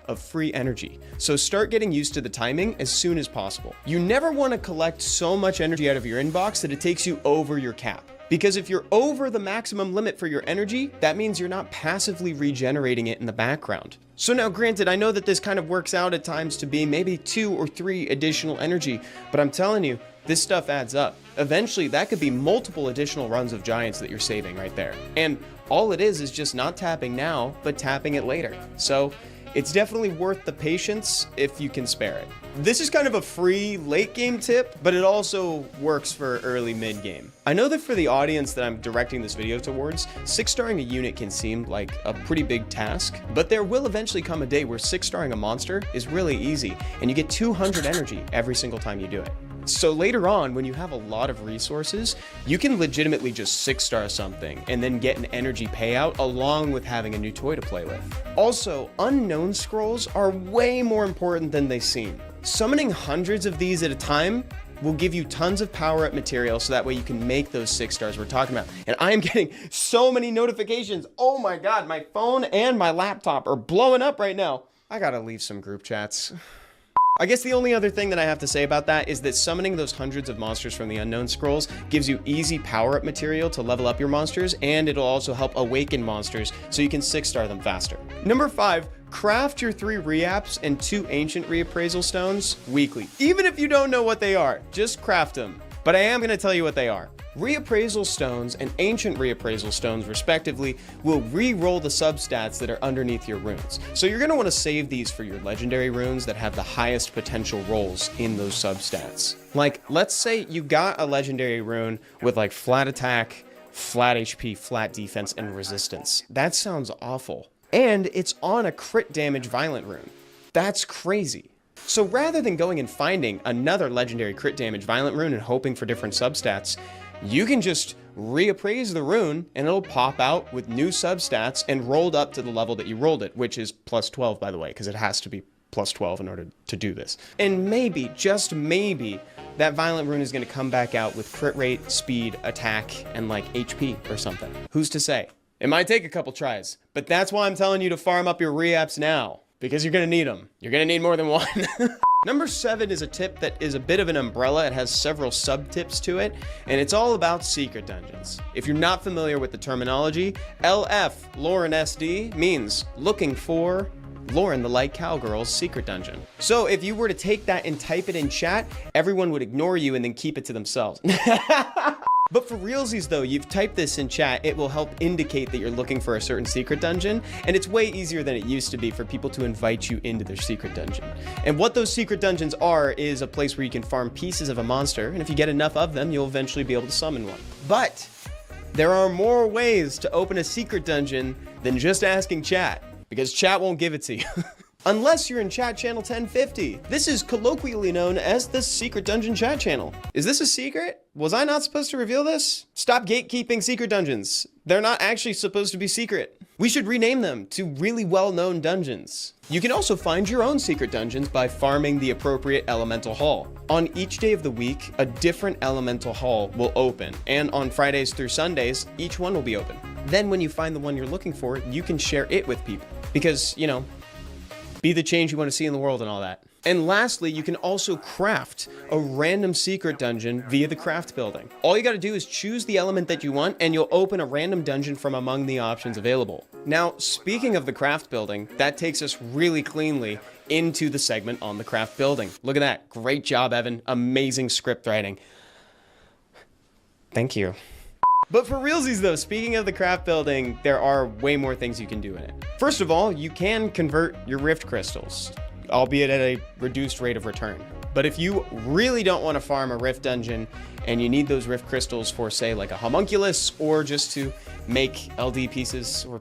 of free energy. So start getting used to the timing as soon as possible. You never want to collect so much energy out of your inbox that it takes you over your cap. Because if you're over the maximum limit for your energy, that means you're not passively regenerating it in the background. So now granted, I know that this kind of works out at times to be maybe 2 or 3 additional energy, but I'm telling you, this stuff adds up. Eventually, that could be multiple additional runs of giants that you're saving right there. And all it is just not tapping now, but tapping it later. So it's definitely worth the patience if you can spare it. This is kind of a free late game tip, but it also works for early mid game. I know that for the audience that I'm directing this video towards, 6-starring a unit can seem like a pretty big task, but there will eventually come a day where 6-starring a monster is really easy, and you get 200 energy every single time you do it. So later on, when you have a lot of resources, you can legitimately just 6-star something and then get an energy payout along with having a new toy to play with. Also, unknown scrolls are way more important than they seem. Summoning hundreds of these at a time will give you tons of power-up material so that way you can make those 6 stars we're talking about. And I am getting so many notifications. Oh my god, my phone and my laptop are blowing up right now. I gotta leave some group chats. I guess the only other thing that I have to say about that is that summoning those hundreds of monsters from the unknown scrolls gives you easy power-up material to level up your monsters, and it'll also help awaken monsters so you can 6-star them faster. Number 5, craft your 3 reapps and 2 ancient reappraisal stones weekly. Even if you don't know what they are, just craft them. But I am going to tell you what they are. Reappraisal stones and ancient reappraisal stones, respectively, will re-roll the substats that are underneath your runes. So you're going to want to save these for your legendary runes that have the highest potential rolls in those substats. Like, let's say you got a legendary rune with like flat attack, flat HP, flat defense, and resistance. That sounds awful. And it's on a crit damage violent rune. That's crazy. So rather than going and finding another legendary crit damage violent rune and hoping for different substats, you can just reappraise the rune and it'll pop out with new substats and rolled up to the level that you rolled it, which is plus 12, by the way, because it has to be plus 12 in order to do this. And maybe, just maybe, that violent rune is going to come back out with crit rate, speed, attack, and like HP or something. Who's to say? It might take a couple tries, but that's why I'm telling you to farm up your reapps now, because you're going to need them. You're going to need more than one. Number 7 is a tip that is a bit of an umbrella. It has several sub-tips to it, and it's all about secret dungeons. If you're not familiar with the terminology, LF, Lauren SD, means looking for Lauren the Light Cowgirl's secret dungeon. So if you were to take that and type it in chat, everyone would ignore you and then keep it to themselves. But for realsies though, you've typed this in chat, it will help indicate that you're looking for a certain secret dungeon, and it's way easier than it used to be for people to invite you into their secret dungeon. And what those secret dungeons are is a place where you can farm pieces of a monster, and if you get enough of them, you'll eventually be able to summon one. But there are more ways to open a secret dungeon than just asking chat, because chat won't give it to you. Unless you're in chat channel 1050. This is colloquially known as the secret dungeon chat channel. Is this a secret? Was I not supposed to reveal this? Stop gatekeeping secret dungeons. They're not actually supposed to be secret. We should rename them to really well-known dungeons. You can also find your own secret dungeons by farming the appropriate elemental hall. On each day of the week, a different elemental hall will open, and on Fridays through Sundays, each one will be open. Then when you find the one you're looking for, you can share it with people. Because, you know, be the change you want to see in the world and all that. And lastly, you can also craft a random secret dungeon via the craft building. All you got to do is choose the element that you want and you'll open a random dungeon from among the options available. Now, speaking of the craft building, that takes us really cleanly into the segment on the craft building. Look at that. Great job, Evan. Amazing script writing. Thank you. But for realsies though, speaking of the craft building, there are way more things you can do in it. First of all, you can convert your rift crystals, albeit at a reduced rate of return. But if you really don't want to farm a rift dungeon and you need those rift crystals for say like a homunculus or just to make LD pieces or...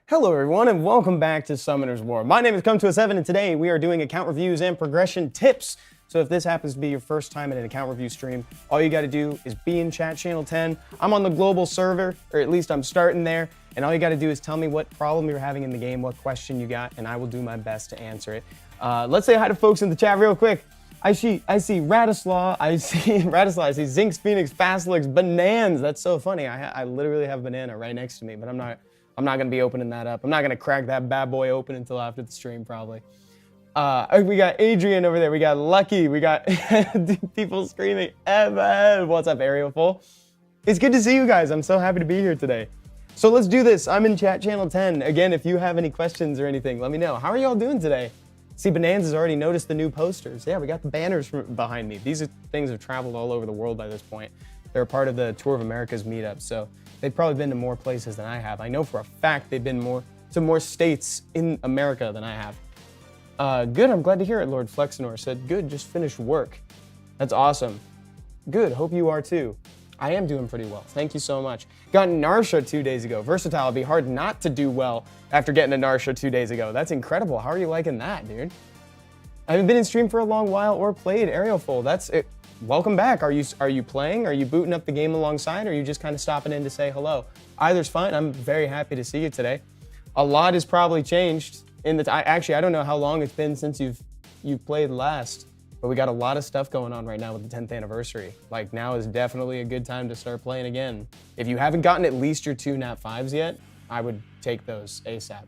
Hello everyone and welcome back to Summoner's War. My name is Come2a7 and today we are doing account reviews and progression tips. So if this happens to be your first time at an account review stream, all you got to do is be in chat channel 10. I'm on the global server, or at least I'm starting there. And all you got to do is tell me what problem you're having in the game, what question you got, and I will do my best to answer it. Let's say hi to folks in the chat real quick. I see Radislaw, I see Zinx, Phoenix, Fastlix, Bananas. That's so funny. I literally have Banana right next to me, but I'm not I'm not gonna be opening that up. I'm not gonna crack that bad boy open until after the stream probably. We got Adrian over there. We got Lucky. We got people screaming, Evan. What's up, Ariel Full? It's good to see you guys. I'm so happy to be here today. So let's do this. I'm in chat channel 10. Again, if you have any questions or anything, let me know. How are y'all doing today? See, Bonanza's already noticed the new posters. Yeah, we got the banners behind me. These things have traveled all over the world by this point. They're a part of the Tour of America's meetup, so they've probably been to more places than I have. I know for a fact they've been to more states in America than I have. Good, I'm glad to hear it, Lord Flexinor said. Good, just finished work. That's awesome. Good, hope you are too. I am doing pretty well, thank you so much. Got Narsha 2 days ago. Versatile, it'd be hard not to do well after getting a Narsha 2 days ago. That's incredible, how are you liking that, dude? I haven't been in stream for a long while or played Aerial Full. That's it. Welcome back. Are you playing? Are you booting up the game alongside? Or are you just kind of stopping in to say hello? Either's fine. I'm very happy to see you today. A lot has probably changed in the actually I don't know how long it's been since you've played last, but we got a lot of stuff going on right now with the 10th anniversary. Like now is definitely a good time to start playing again. If you haven't gotten at least your 2 Nat 5s yet, I would take those ASAP.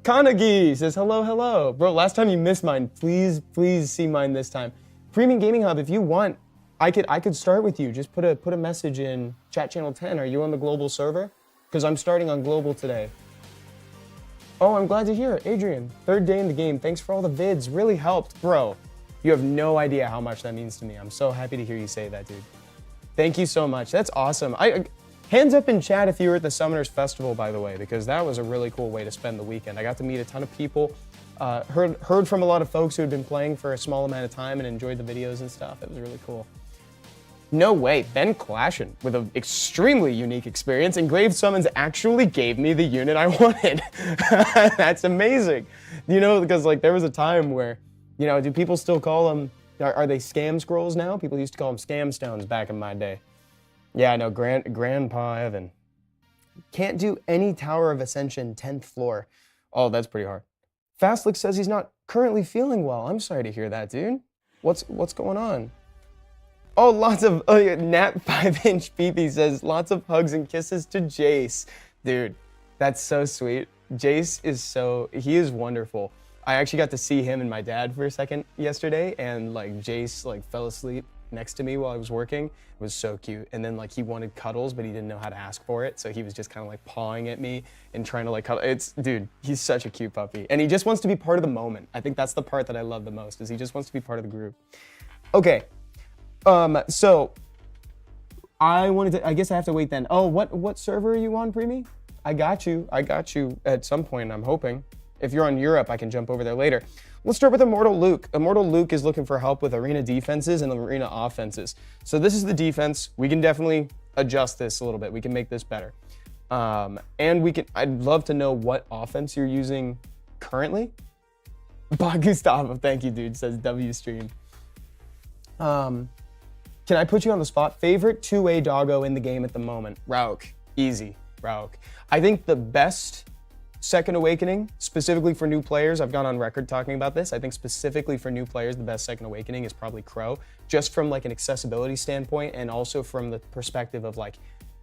Kanagi says hello, hello. Bro, last time you missed mine. Please see mine this time. Premium Gaming Hub, if you want, I could start with you. Just put a message in chat channel 10. Are you on the global server? Because I'm starting on global today. Oh, I'm glad to hear it. Adrian, 3rd day in the game. Thanks for all the vids. Really helped. Bro, you have no idea how much that means to me. I'm so happy to hear you say that, dude. Thank you so much. That's awesome. Hands up in chat if you were at the Summoners Festival, by the way, because that was a really cool way to spend the weekend. I got to meet a ton of people. Heard from a lot of folks who had been playing for a small amount of time and enjoyed the videos and stuff. It was really cool. No way, Ben Clashin with an extremely unique experience. Engraved Summons actually gave me the unit I wanted. That's amazing. You know, because like there was a time where, you know, do people still call them, are they scam scrolls now? People used to call them scam stones back in my day. Yeah, I know, Grandpa Evan. Can't do any Tower of Ascension 10th floor. Oh, that's pretty hard. Fastlick says he's not currently feeling well. I'm sorry to hear that, dude. What's going on? Oh, lots of Nat 5-inch PP says lots of hugs and kisses to Jace. Dude, that's so sweet. Jace he is wonderful. I actually got to see him and my dad for a second yesterday, and like Jace like fell asleep next to me while I was working. It was so cute. And then like he wanted cuddles, but he didn't know how to ask for it. So he was just kind of like pawing at me and trying to like cuddle. Dude, he's such a cute puppy. And he just wants to be part of the moment. I think that's the part that I love the most, is he just wants to be part of the group. Okay, so I guess I have to wait then. Oh, what server are you on, Preemie? I got you at some point, I'm hoping. If you're on Europe, I can jump over there later. Let's start with Immortal Luke. Immortal Luke is looking for help with arena defenses and arena offenses. So this is the defense. We can definitely adjust this a little bit. We can make this better. And I'd love to know what offense you're using currently. Gustavo, thank you, dude, says W stream. Can I put you on the spot? Favorite 2A doggo in the game at the moment? Rauk. Easy, Rauk. I think the best Second Awakening, specifically for new players, I've gone on record talking about this. I think specifically for new players, the best Second Awakening is probably Crow, just from like an accessibility standpoint and also from the perspective of like,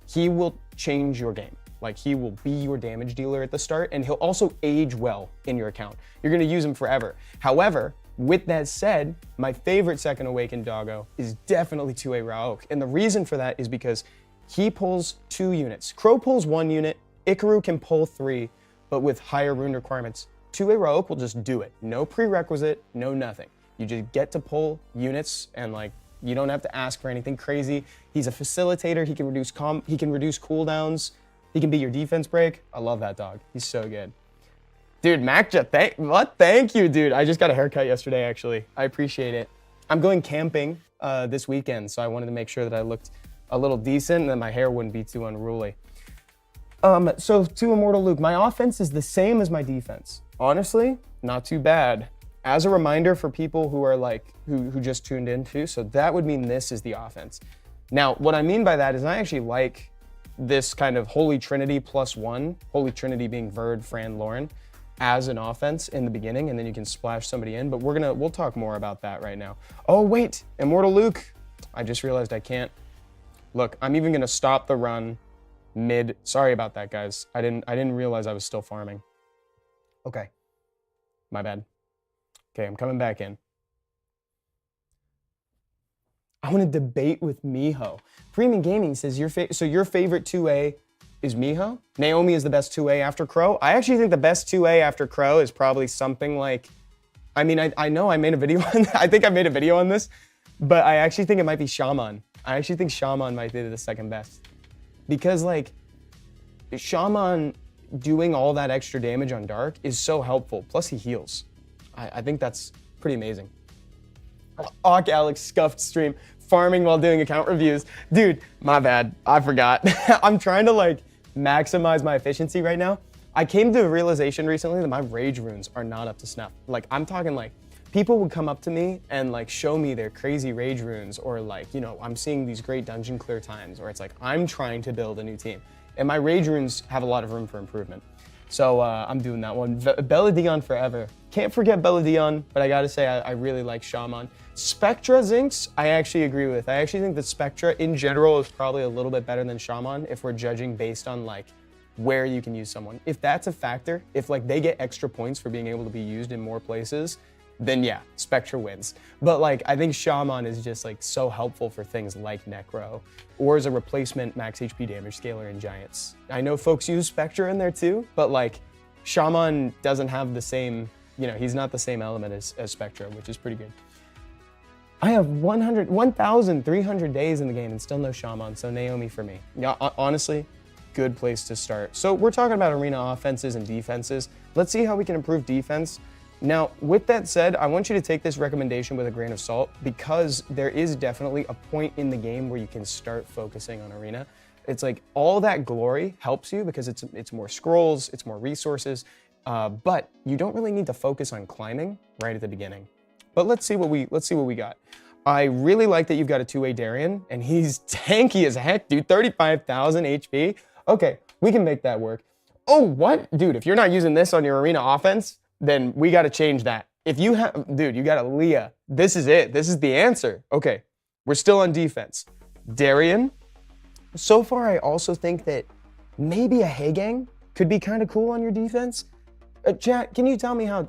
he will change your game. Like he will be your damage dealer at the start, and he'll also age well in your account. You're gonna use him forever. However, with that said, my favorite Second Awakened doggo is definitely 2A Rauk. And the reason for that is because he pulls 2 units. Crow pulls 1 unit, Ikaru can pull 3, but with higher rune requirements. 2A Rauk will just do it. No prerequisite, no nothing. You just get to pull units, and like, you don't have to ask for anything crazy. He's a facilitator, he can reduce cooldowns, he can be your defense break. I love that dog, he's so good. Dude, Macja, thank you, dude. I just got a haircut yesterday, actually. I appreciate it. I'm going camping this weekend, so I wanted to make sure that I looked a little decent and that my hair wouldn't be too unruly. So to Immortal Luke, my offense is the same as my defense. Honestly, not too bad. As a reminder for people who are like, who just tuned in too, so that would mean this is the offense. Now, what I mean by that is I actually like this kind of Holy Trinity +1, Holy Trinity being Verd, Fran, Lauren, as an offense in the beginning, and then you can splash somebody in, but we'll talk more about that right now. Oh wait, Immortal Luke, I just realized I can't. Look, I'm even gonna stop the run mid. Sorry about that, guys. I didn't realize I was still farming. Okay. My bad. Okay, I'm coming back in. I want to debate with Miho. Premium Gaming says your favorite 2A is Miho? Naomi is the best 2A after Crow? I actually think the best 2A after Crow is probably something like, I mean, I know I made a video on I think I made a video on this, but I actually think it might be Shaman. I actually think Shaman might be the second best. Because like, Shaman doing all that extra damage on Dark is so helpful. Plus he heals. I think that's pretty amazing. Awk Alex scuffed stream, farming while doing account reviews. Dude, my bad, I forgot. I'm trying to like maximize my efficiency right now. I came to a realization recently that my rage runes are not up to snuff. Like I'm talking like, people would come up to me and like show me their crazy rage runes, or like, you know, I'm seeing these great dungeon clear times, or it's like, I'm trying to build a new team. And my rage runes have a lot of room for improvement. So I'm doing that one. Bella Dion forever. Can't forget Bella Dion, but I gotta say, I really like Shaman. Spectra Zinx, I actually agree with. I actually think that Spectra in general is probably a little bit better than Shaman if we're judging based on like where you can use someone. If that's a factor, if like they get extra points for being able to be used in more places, then yeah, Spectra wins. But like, I think Shaman is just like so helpful for things like Necro, or as a replacement max HP damage scaler in Giants. I know folks use Spectra in there too, but like, Shaman doesn't have the same, you know, he's not the same element as Spectra, which is pretty good. I have 1,300 days in the game and still no Shaman, so Naomi for me. Yeah, honestly, good place to start. So we're talking about arena offenses and defenses. Let's see how we can improve defense. Now, with that said, I want you to take this recommendation with a grain of salt, because there is definitely a point in the game where you can start focusing on arena. It's like all that glory helps you because it's more scrolls, it's more resources, but you don't really need to focus on climbing right at the beginning. But let's see what we got. I really like that you've got a 2A Darien, and he's tanky as heck, dude. 35,000 HP. Okay, we can make that work. Oh, what? Dude, if you're not using this on your arena offense, then we got to change that. If you have, dude, you got a Leah. This is it. This is the answer. Okay, we're still on defense. Darien. So far, I also think that maybe a Hagang could be kind of cool on your defense. Chat, can you tell me how?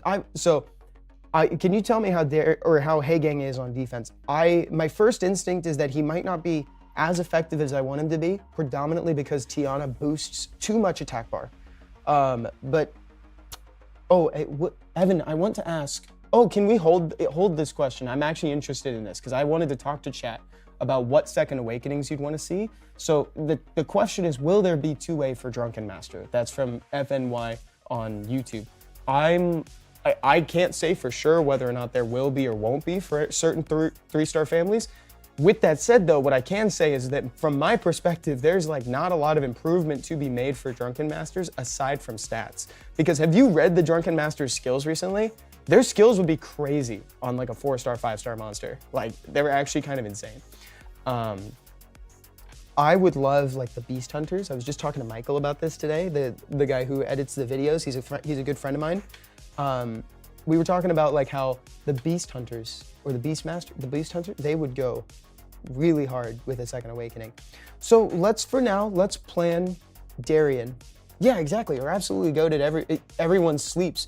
Can you tell me how how Hagang is on defense? My first instinct is that he might not be as effective as I want him to be, predominantly because Tiana boosts too much attack bar. But oh, Evan, I want to ask. Oh, can we hold this question? I'm actually interested in this because I wanted to talk to chat about what second awakenings you'd want to see. So the question is, will there be 2A for Drunken Master? That's from FNY on YouTube. I can't say for sure whether or not there will be or won't be for certain 3-star families. With that said though, what I can say is that from my perspective, there's like not a lot of improvement to be made for Drunken Masters aside from stats. Because have you read the Drunken Masters skills recently? Their skills would be crazy on like a 4-star, 5-star monster. Like they were actually kind of insane. I would love like the Beast Hunters. I was just talking to Michael about this today, the guy who edits the videos. He's a good friend of mine. We were talking about like how the Beast Hunters or the Beast Hunter, they would go really hard with a second awakening. So let's plan Darien. Yeah, exactly. Or absolutely goated. Everyone sleeps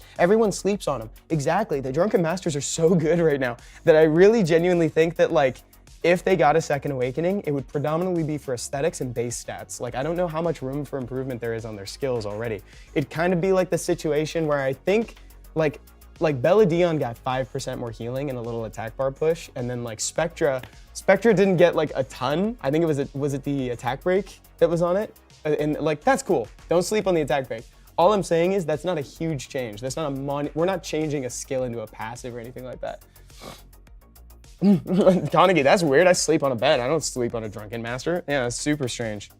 on him. Exactly. The Drunken Masters are so good right now that I really genuinely think that like if they got a second awakening, it would predominantly be for aesthetics and base stats. Like I don't know how much room for improvement there is on their skills already. It'd kind of be like the situation where I think like Bella Dion got 5% more healing and a little attack bar push, and then like Spectra didn't get like a ton. I think was it the attack break that was on it? And like that's cool. Don't sleep on the attack break. All I'm saying is that's not a huge change. That's not we're not changing a skill into a passive or anything like that. Carnegie, that's weird. I sleep on a bed. I don't sleep on a Drunken Master. Yeah, that's super strange.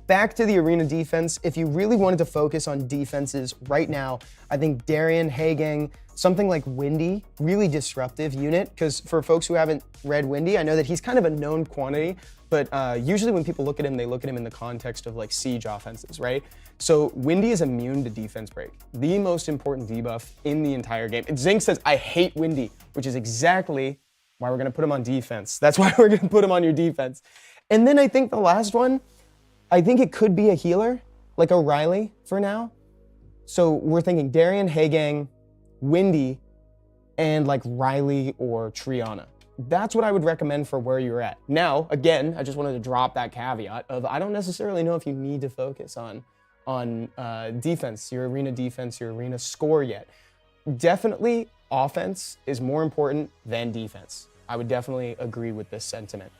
Back to the arena defense. If you really wanted to focus on defenses right now, I think Darien, Hagang, something like Windy, really disruptive unit. Because for folks who haven't read Windy, I know that he's kind of a known quantity, but usually when people look at him, they look at him in the context of like siege offenses, right? So Windy is immune to defense break, the most important debuff in the entire game. Zing says, I hate Windy, which is exactly why we're gonna put him on defense. That's why we're gonna put him on your defense. And then I think the last one, I think it could be a healer, like O'Reilly for now. So we're thinking Darian, Hagang, Windy, and like Riley or Triana. That's what I would recommend for where you're at. Now, again, I just wanted to drop that caveat of I don't necessarily know if you need to focus on defense, your arena score yet. Definitely offense is more important than defense. I would definitely agree with this sentiment.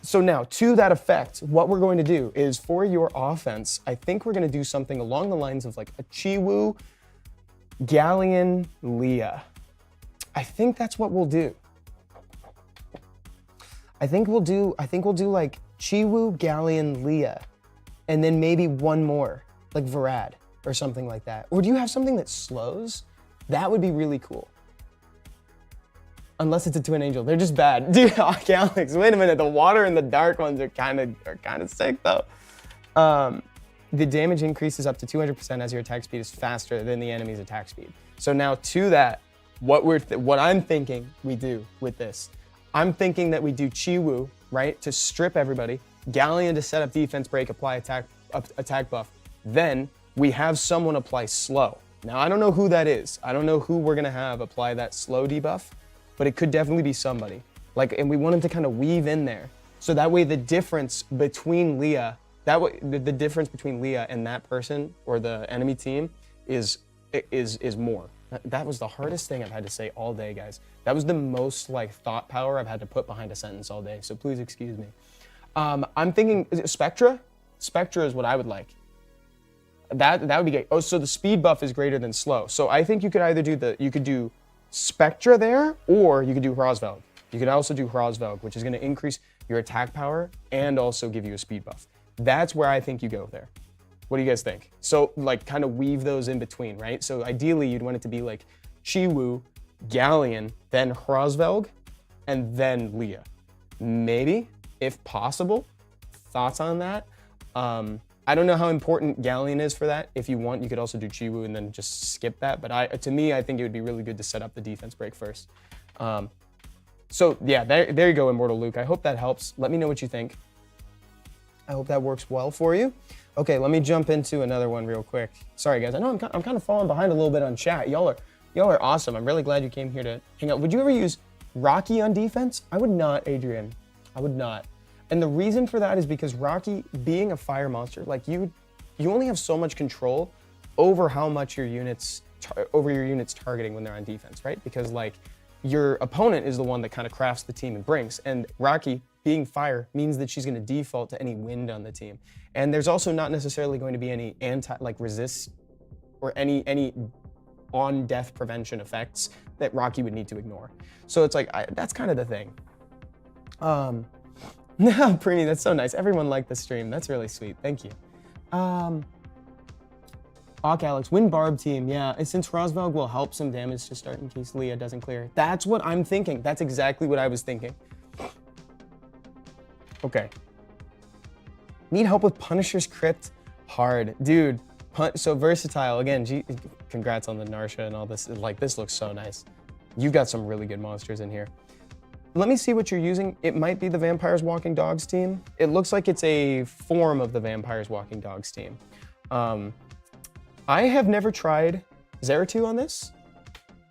So now, to that effect, what we're going to do is for your offense, I think we're going to do something along the lines of like a Chiwu, Galleon, Leah. I think that's what we'll do. I think we'll do like Chiwu, Galleon, Leah, and then maybe one more, like Varad or something like that. Or do you have something that slows? That would be really cool. Unless it's a Twin Angel, they're just bad. Dude, Alex, wait a minute. The water and the dark ones are kind of sick though. The damage increases up to 200% as your attack speed is faster than the enemy's attack speed. So now to that, what I'm thinking we do with this, I'm thinking that we do Chiwu, right, to strip everybody, Galleon to set up defense break, apply attack buff. Then we have someone apply slow. Now I don't know who that is. I don't know who we're gonna have apply that slow debuff, but it could definitely be somebody. And we want him to kind of weave in there. So that way the difference between Leah, the difference between Leah and that person or the enemy team is more. That was the hardest thing I've had to say all day, guys. That was the most like thought power I've had to put behind a sentence all day. So please excuse me. I'm thinking Spectra. Spectra is what I would like. That would be great. Oh, so the speed buff is greater than slow. So I think you could either do Spectra there, or you could do Hrosvelg. You could also do Hrosvelg, which is going to increase your attack power and also give you a speed buff. That's where I think you go there. What do you guys think? So like kind of weave those in between, right? So ideally you'd want it to be like Chiwu, Galleon, then Hrosvelg, and then Leah. Maybe, if possible. Thoughts on that? I don't know how important Galleon is for that. If you want, you could also do Chiwu and then just skip that. But to me, I think it would be really good to set up the defense break first. So yeah, there you go, Immortal Luke. I hope that helps. Let me know what you think. I hope that works well for you. Okay, let me jump into another one real quick. Sorry guys, I know I'm kind of falling behind a little bit on chat. Y'all are awesome. I'm really glad you came here to hang out. Would you ever use Rocky on defense? I would not, Adrian. I would not. And the reason for that is because Rocky, being a fire monster, like you only have so much control over how much your units targeting when they're on defense, right? Because like your opponent is the one that kind of crafts the team and brings, and Rocky, being fire, means that she's going to default to any wind on the team. And there's also not necessarily going to be any resist or any on death prevention effects that Rocky would need to ignore. So it's like that's kind of the thing. No, Prini, that's so nice. Everyone liked the stream. That's really sweet. Thank you. Alex, win Barb team. Yeah, and since Hrosvelg will help some damage to start in case Leah doesn't clear. That's what I'm thinking. That's exactly what I was thinking. Okay. Need help with Punisher's Crypt? Hard. Dude, so versatile. Again, congrats on the Narsha and all this. Like, this looks so nice. You got some really good monsters in here. Let me see what you're using. It might be the Vampires Walking Dogs team. It looks like it's a form of the Vampires Walking Dogs team. I have never tried Zeratul on this.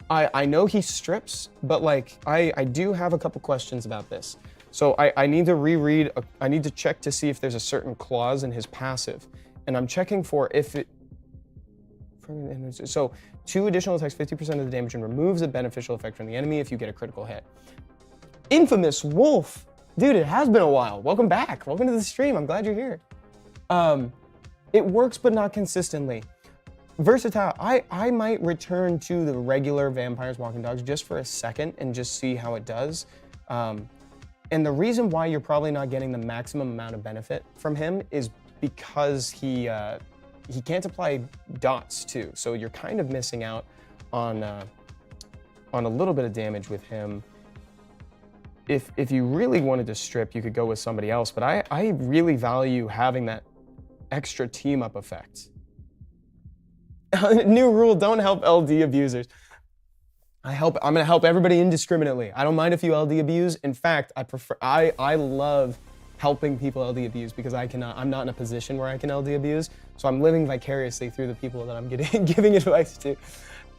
I know he strips, but like, I do have a couple questions about this. So I need to reread, I need to check to see if there's a certain clause in his passive. And I'm checking for if it, so 2 additional attacks 50% of the damage and removes a beneficial effect from the enemy if you get a critical hit. Infamous Wolf. Dude, it has been a while. Welcome back. Welcome to the stream. I'm glad you're here. It works, but not consistently. Versatile. I might return to the regular Vampires Walking Dogs just for a second and just see how it does. And the reason why you're probably not getting the maximum amount of benefit from him is because he can't apply dots too. So you're kind of missing out on a little bit of damage with him. If you really wanted to strip, you could go with somebody else, but I really value having that extra team up effect. New rule, don't help LD abusers. I'm gonna help everybody indiscriminately. I don't mind if you LD abuse. In fact, I love helping people LD abuse because I'm not in a position where I can LD abuse. So I'm living vicariously through the people that I'm giving advice to.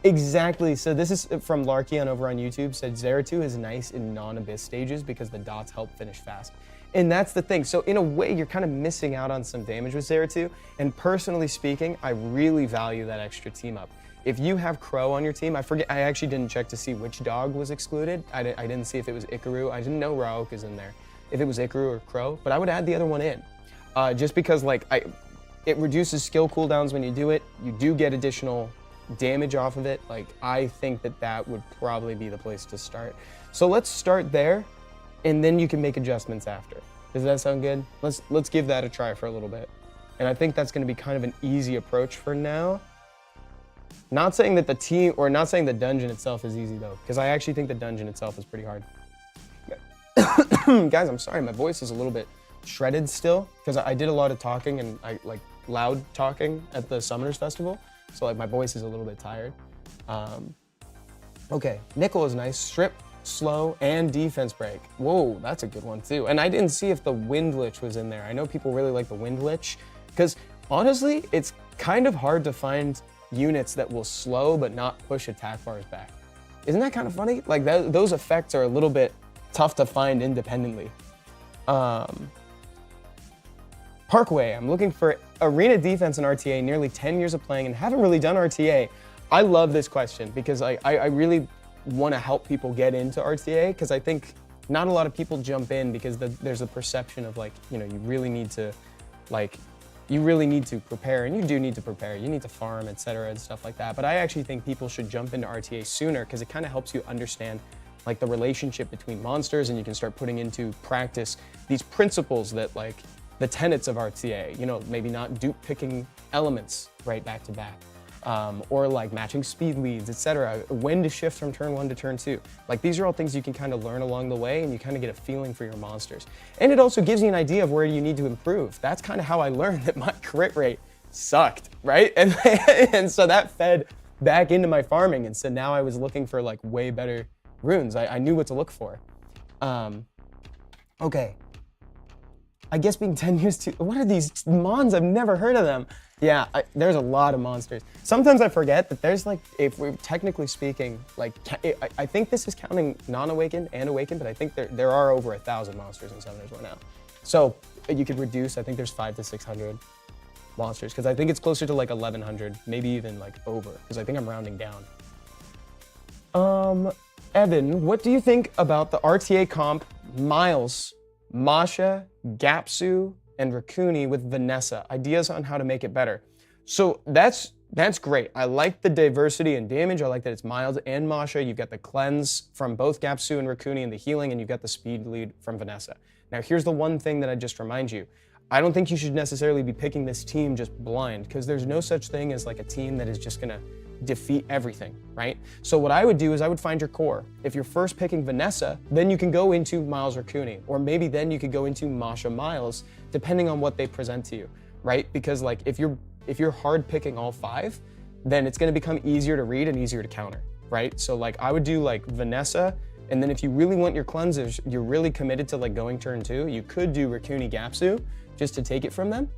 Exactly. So this is from Larkion over on YouTube. Said Zeratul is nice in non-abyss stages because the dots help finish fast. And that's the thing. So in a way, you're kind of missing out on some damage with Zeratul. And personally speaking, I really value that extra team up. If you have Crow on your team, I actually didn't check to see which dog was excluded. I didn't see if it was Ikaru. I didn't know Rauk is in there, if it was Ikaru or Crow, but I would add the other one in. Just because like it reduces skill cooldowns when you do it. You do get additional damage off of it. Like I think that would probably be the place to start. So let's start there, and then you can make adjustments after. Does that sound good? Let's give that a try for a little bit. And I think that's going to be kind of an easy approach for now. Not saying that not saying the dungeon itself is easy though, because I actually think the dungeon itself is pretty hard. Guys, I'm sorry, my voice is a little bit shredded still, because I did a lot of talking and I like loud talking at the Summoners Festival, so like my voice is a little bit tired. Okay, Nickel is nice. Strip, slow, and defense break. Whoa, that's a good one too. And I didn't see if the Wind Lich was in there. I know people really like the Wind Lich, because honestly, it's kind of hard to find units that will slow but not push attack bars back. Isn't that kind of funny? Like those effects are a little bit tough to find independently. Parkway, I'm looking for arena defense in RTA, nearly 10 years of playing and haven't really done RTA. I love this question because I really want to help people get into RTA, because I think not a lot of people jump in because there's a perception of like, you know, you really need to prepare, and you do need to prepare. You need to farm, etc. and stuff like that. But I actually think people should jump into RTA sooner because it kind of helps you understand like the relationship between monsters, and you can start putting into practice these principles that like the tenets of RTA, you know, maybe not dupe picking elements right back to back, or like matching speed leads, etc. When to shift from turn 1 to turn 2. Like these are all things you can kind of learn along the way, and you kind of get a feeling for your monsters. And it also gives you an idea of where you need to improve. That's kind of how I learned that my crit rate sucked, right? And so that fed back into my farming, and so now I was looking for like way better runes. I knew what to look for. Okay. I guess being 10 years too, what are these mons? I've never heard of them. Yeah, there's a lot of monsters. Sometimes I forget that there's like, if we're technically speaking, like, I think this is counting non-awakened and awakened, but I think there are over 1,000 monsters in Summoners right now. So you could reduce, I think there's 500 to 600 monsters, because I think it's closer to like 1,100, maybe even like over, because I think I'm rounding down. Evan, what do you think about the RTA comp Miles, Masha, Gapsu, and Raccoony with Vanessa? Ideas on how to make it better. So that's great. I like the diversity in damage. I like that it's Miles and Masha. You've got the cleanse from both Gapsu and Raccoony and the healing, and you've got the speed lead from Vanessa. Now here's the one thing that I just remind you. I don't think you should necessarily be picking this team just blind, because there's no such thing as like a team that is just gonna defeat everything, right? So what I would do is I would find your core. If you're first picking Vanessa, then you can go into Miles Raccoony, or maybe then you could go into Masha Miles, depending on what they present to you, right? Because like if you're hard picking all 5, then it's gonna become easier to read and easier to counter, right? So like I would do like Vanessa, and then if you really want your cleansers, you're really committed to like going turn 2, you could do Raccoony Gapsu just to take it from them.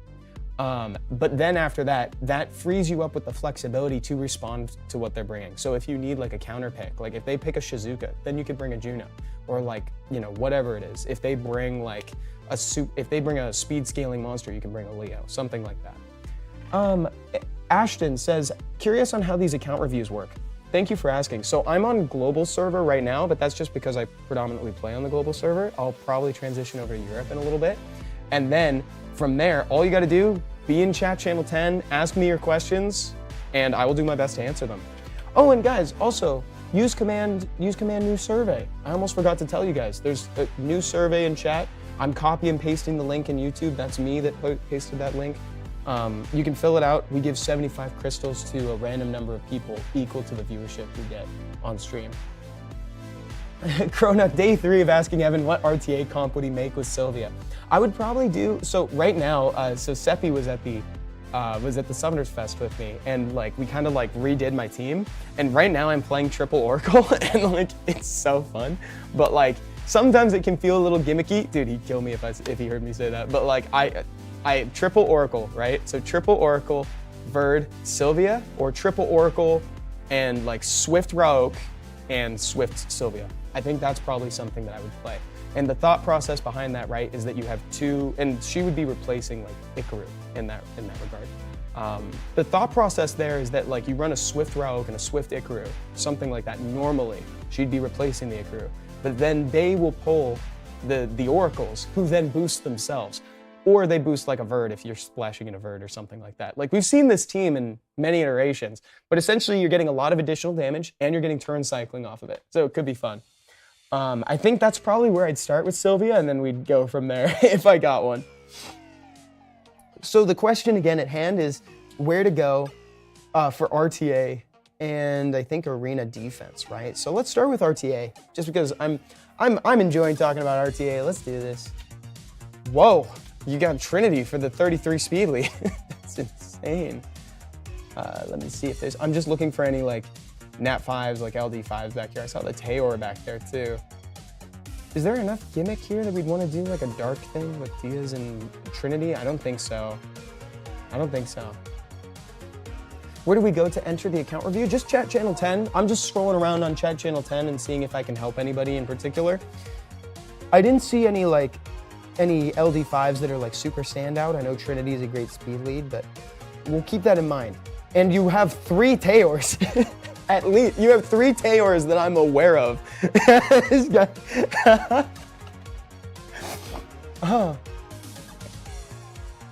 But then after that, that frees you up with the flexibility to respond to what they're bringing. So if you need like a counter pick, like if they pick a Shizuka, then you could bring a Juno, or like, you know, whatever it is. If they bring like if they bring a speed scaling monster, you can bring a Leo, something like that. Ashton says, curious on how these account reviews work. Thank you for asking. So I'm on global server right now, but that's just because I predominantly play on the global server. I'll probably transition over to Europe in a little bit. And then from there, all you gotta do, be in chat channel 10, ask me your questions, and I will do my best to answer them. Oh, and guys, also, use command new survey. I almost forgot to tell you guys, there's a new survey in chat. I'm copy and pasting the link in YouTube. That's me that pasted that link. You can fill it out. We give 75 crystals to a random number of people equal to the viewership we get on stream. Cronut, day 3 of asking Evan what RTA comp would he make with Sylvia. I would probably do, so right now, so Seppi was at the Summoners Fest with me, and like we kind of like redid my team, and right now I'm playing triple Oracle, and like it's so fun. But like sometimes it can feel a little gimmicky. Dude, he'd kill me if he heard me say that. But like I triple Oracle, right? So triple Oracle, Verd, Sylvia, or triple Oracle and like Swift Raoak and Swift Sylvia. I think that's probably something that I would play. And the thought process behind that, right, is that you have two, and she would be replacing like Ikaru in that regard. The thought process there is that like you run a Swift Raoak and a Swift Ikaru, something like that. Normally, she'd be replacing the Ikaru, but then they will pull the Oracles, who then boost themselves. Or they boost like a Verd if you're splashing in a Verd or something like that. Like we've seen this team in many iterations, but essentially you're getting a lot of additional damage and you're getting turn cycling off of it. So it could be fun. I think that's probably where I'd start with Sylvia and then we'd go from there if I got one. So the question again at hand is where to go for RTA and I think arena defense, right? So let's start with RTA just because I'm enjoying talking about RTA. Let's do this. Whoa. You got Trinity for the 33 speed lead. That's insane. Let me see if there's, I'm just looking for any like Nat 5s, like LD 5s back here. I saw the Taeor back there too. Is there enough gimmick here that we'd want to do like a dark thing with Diaz and Trinity? I don't think so. I don't think so. Where do we go to enter the account review? Just chat channel 10. I'm just scrolling around on chat channel 10 and seeing if I can help anybody in particular. I didn't see any LD5s that are like super standout. I know Trinity is a great speed lead, but we'll keep that in mind. And you have 3 Taeors. At least you have 3 Taeors that I'm aware of. This guy.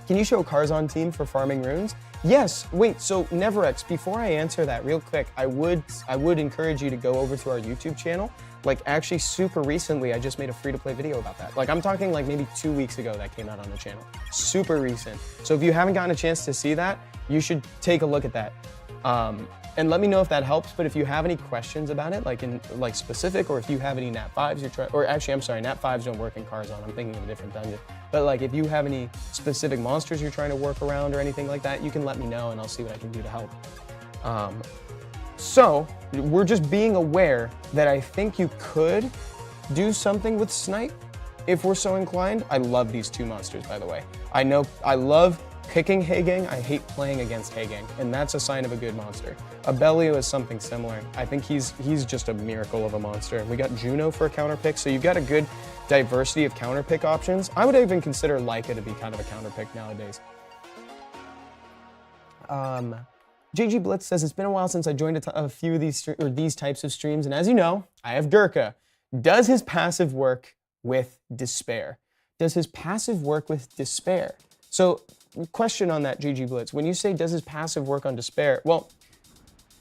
Can you show Karzon team for farming runes? Yes. Wait. So Neverex, before I answer that, real quick, I would encourage you to go over to our YouTube channel. Like actually super recently, I just made a free-to-play video about that. Like I'm talking like maybe 2 weeks ago that came out on the channel. Super recent. So if you haven't gotten a chance to see that, you should take a look at that. And let me know if that helps. But if you have any questions about it, like in like specific, or if you have any Nat 5s you're trying, or actually I'm sorry, Nat 5s don't work in Karzon. I'm thinking of a different dungeon. But like if you have any specific monsters you're trying to work around or anything like that, you can let me know and I'll see what I can do to help. So we're just being aware that I think you could do something with Snipe if we're so inclined. I love these 2 monsters, by the way. I know I love picking Heygang. I hate playing against Heygang, and that's a sign of a good monster. Abellio is something similar. I think he's just a miracle of a monster. We got Juno for a counter pick, so you've got a good diversity of counter pick options. I would even consider Leica to be kind of a counter pick nowadays. JG Blitz says, it's been a while since I joined a few of these types of streams, and as you know, I have Gurkha. Does his passive work with Despair? Does his passive work with Despair? So, question on that, JG Blitz. When you say, does his passive work on Despair? Well,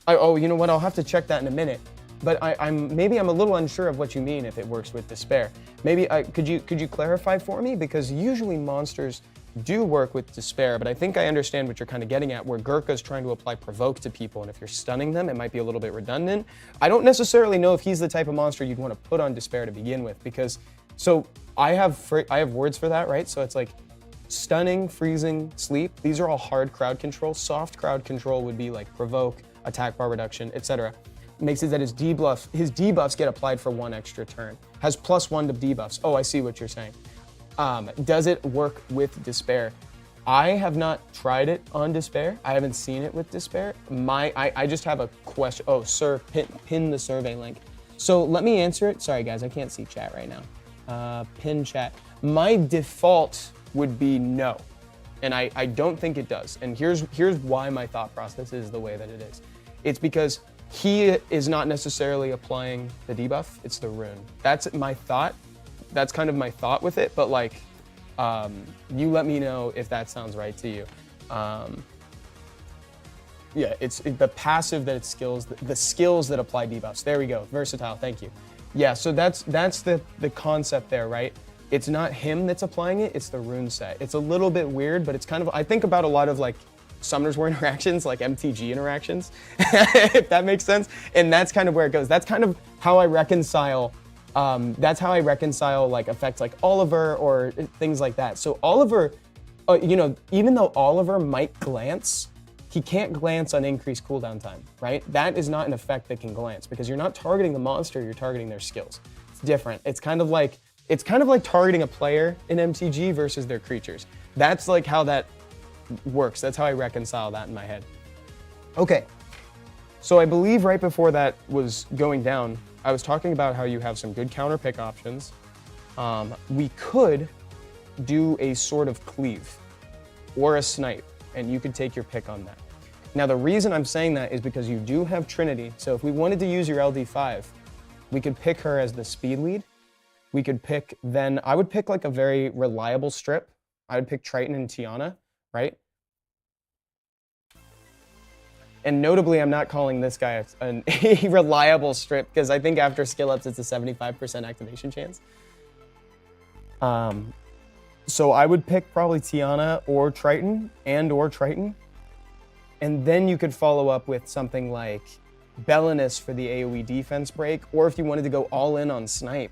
oh, you know what? I'll have to check that in a minute. But maybe I'm a little unsure of what you mean if it works with Despair. Maybe could you clarify for me? Because usually monsters do work with Despair, but I think I understand what you're kind of getting at, where Gurkha's trying to apply Provoke to people, and if you're stunning them, it might be a little bit redundant. I don't necessarily know if he's the type of monster you'd want to put on Despair to begin with, because, so I have words for that, right? So it's like stunning, freezing, sleep. These are all hard crowd control. Soft crowd control would be like Provoke, attack bar reduction, etc. Makes it that his debuffs get applied for 1 extra turn. Has +1 to debuffs. Oh, I see what you're saying. Does it work with Despair? I have not tried it on Despair. I haven't seen it with Despair. I just have a question. Oh, sir, pin the survey link. So let me answer it. Sorry guys, I can't see chat right now. Pin chat. My default would be no. And I don't think it does. And here's why my thought process is the way that it is. It's because he is not necessarily applying the debuff, it's the rune. That's my thought. That's kind of my thought with it, but like, you let me know if that sounds right to you. Yeah, it's the passive that it's skills, the skills that apply debuffs. There we go, versatile, thank you. Yeah, so that's the concept there, right? It's not him that's applying it, it's the rune set. It's a little bit weird, but it's kind of, I think about a lot of like Summoners War interactions, like MTG interactions, if that makes sense. And that's kind of where it goes. That's kind of how I reconcile like effects like Oliver or things like that. So Oliver, you know, even though Oliver might glance, he can't glance on increased cooldown time, right? That is not an effect that can glance because you're not targeting the monster, you're targeting their skills. It's different. It's kind of like targeting a player in MTG versus their creatures. That's like how that works. That's how I reconcile that in my head. Okay. So I believe right before that was going down, I was talking about how you have some good counter pick options. We could do a sort of cleave or a snipe, and you could take your pick on that. Now, the reason I'm saying that is because you do have Trinity. So if we wanted to use your LD5, we could pick her as the speed lead. We could pick, then I would pick like a very reliable strip. I would pick Triton and Tiana, right? And notably, I'm not calling this guy a reliable strip because I think after skill ups, it's a 75% activation chance. So I would pick probably Tiana or Triton or Triton. And then you could follow up with something like Belinus for the AoE defense break, or if you wanted to go all in on snipe,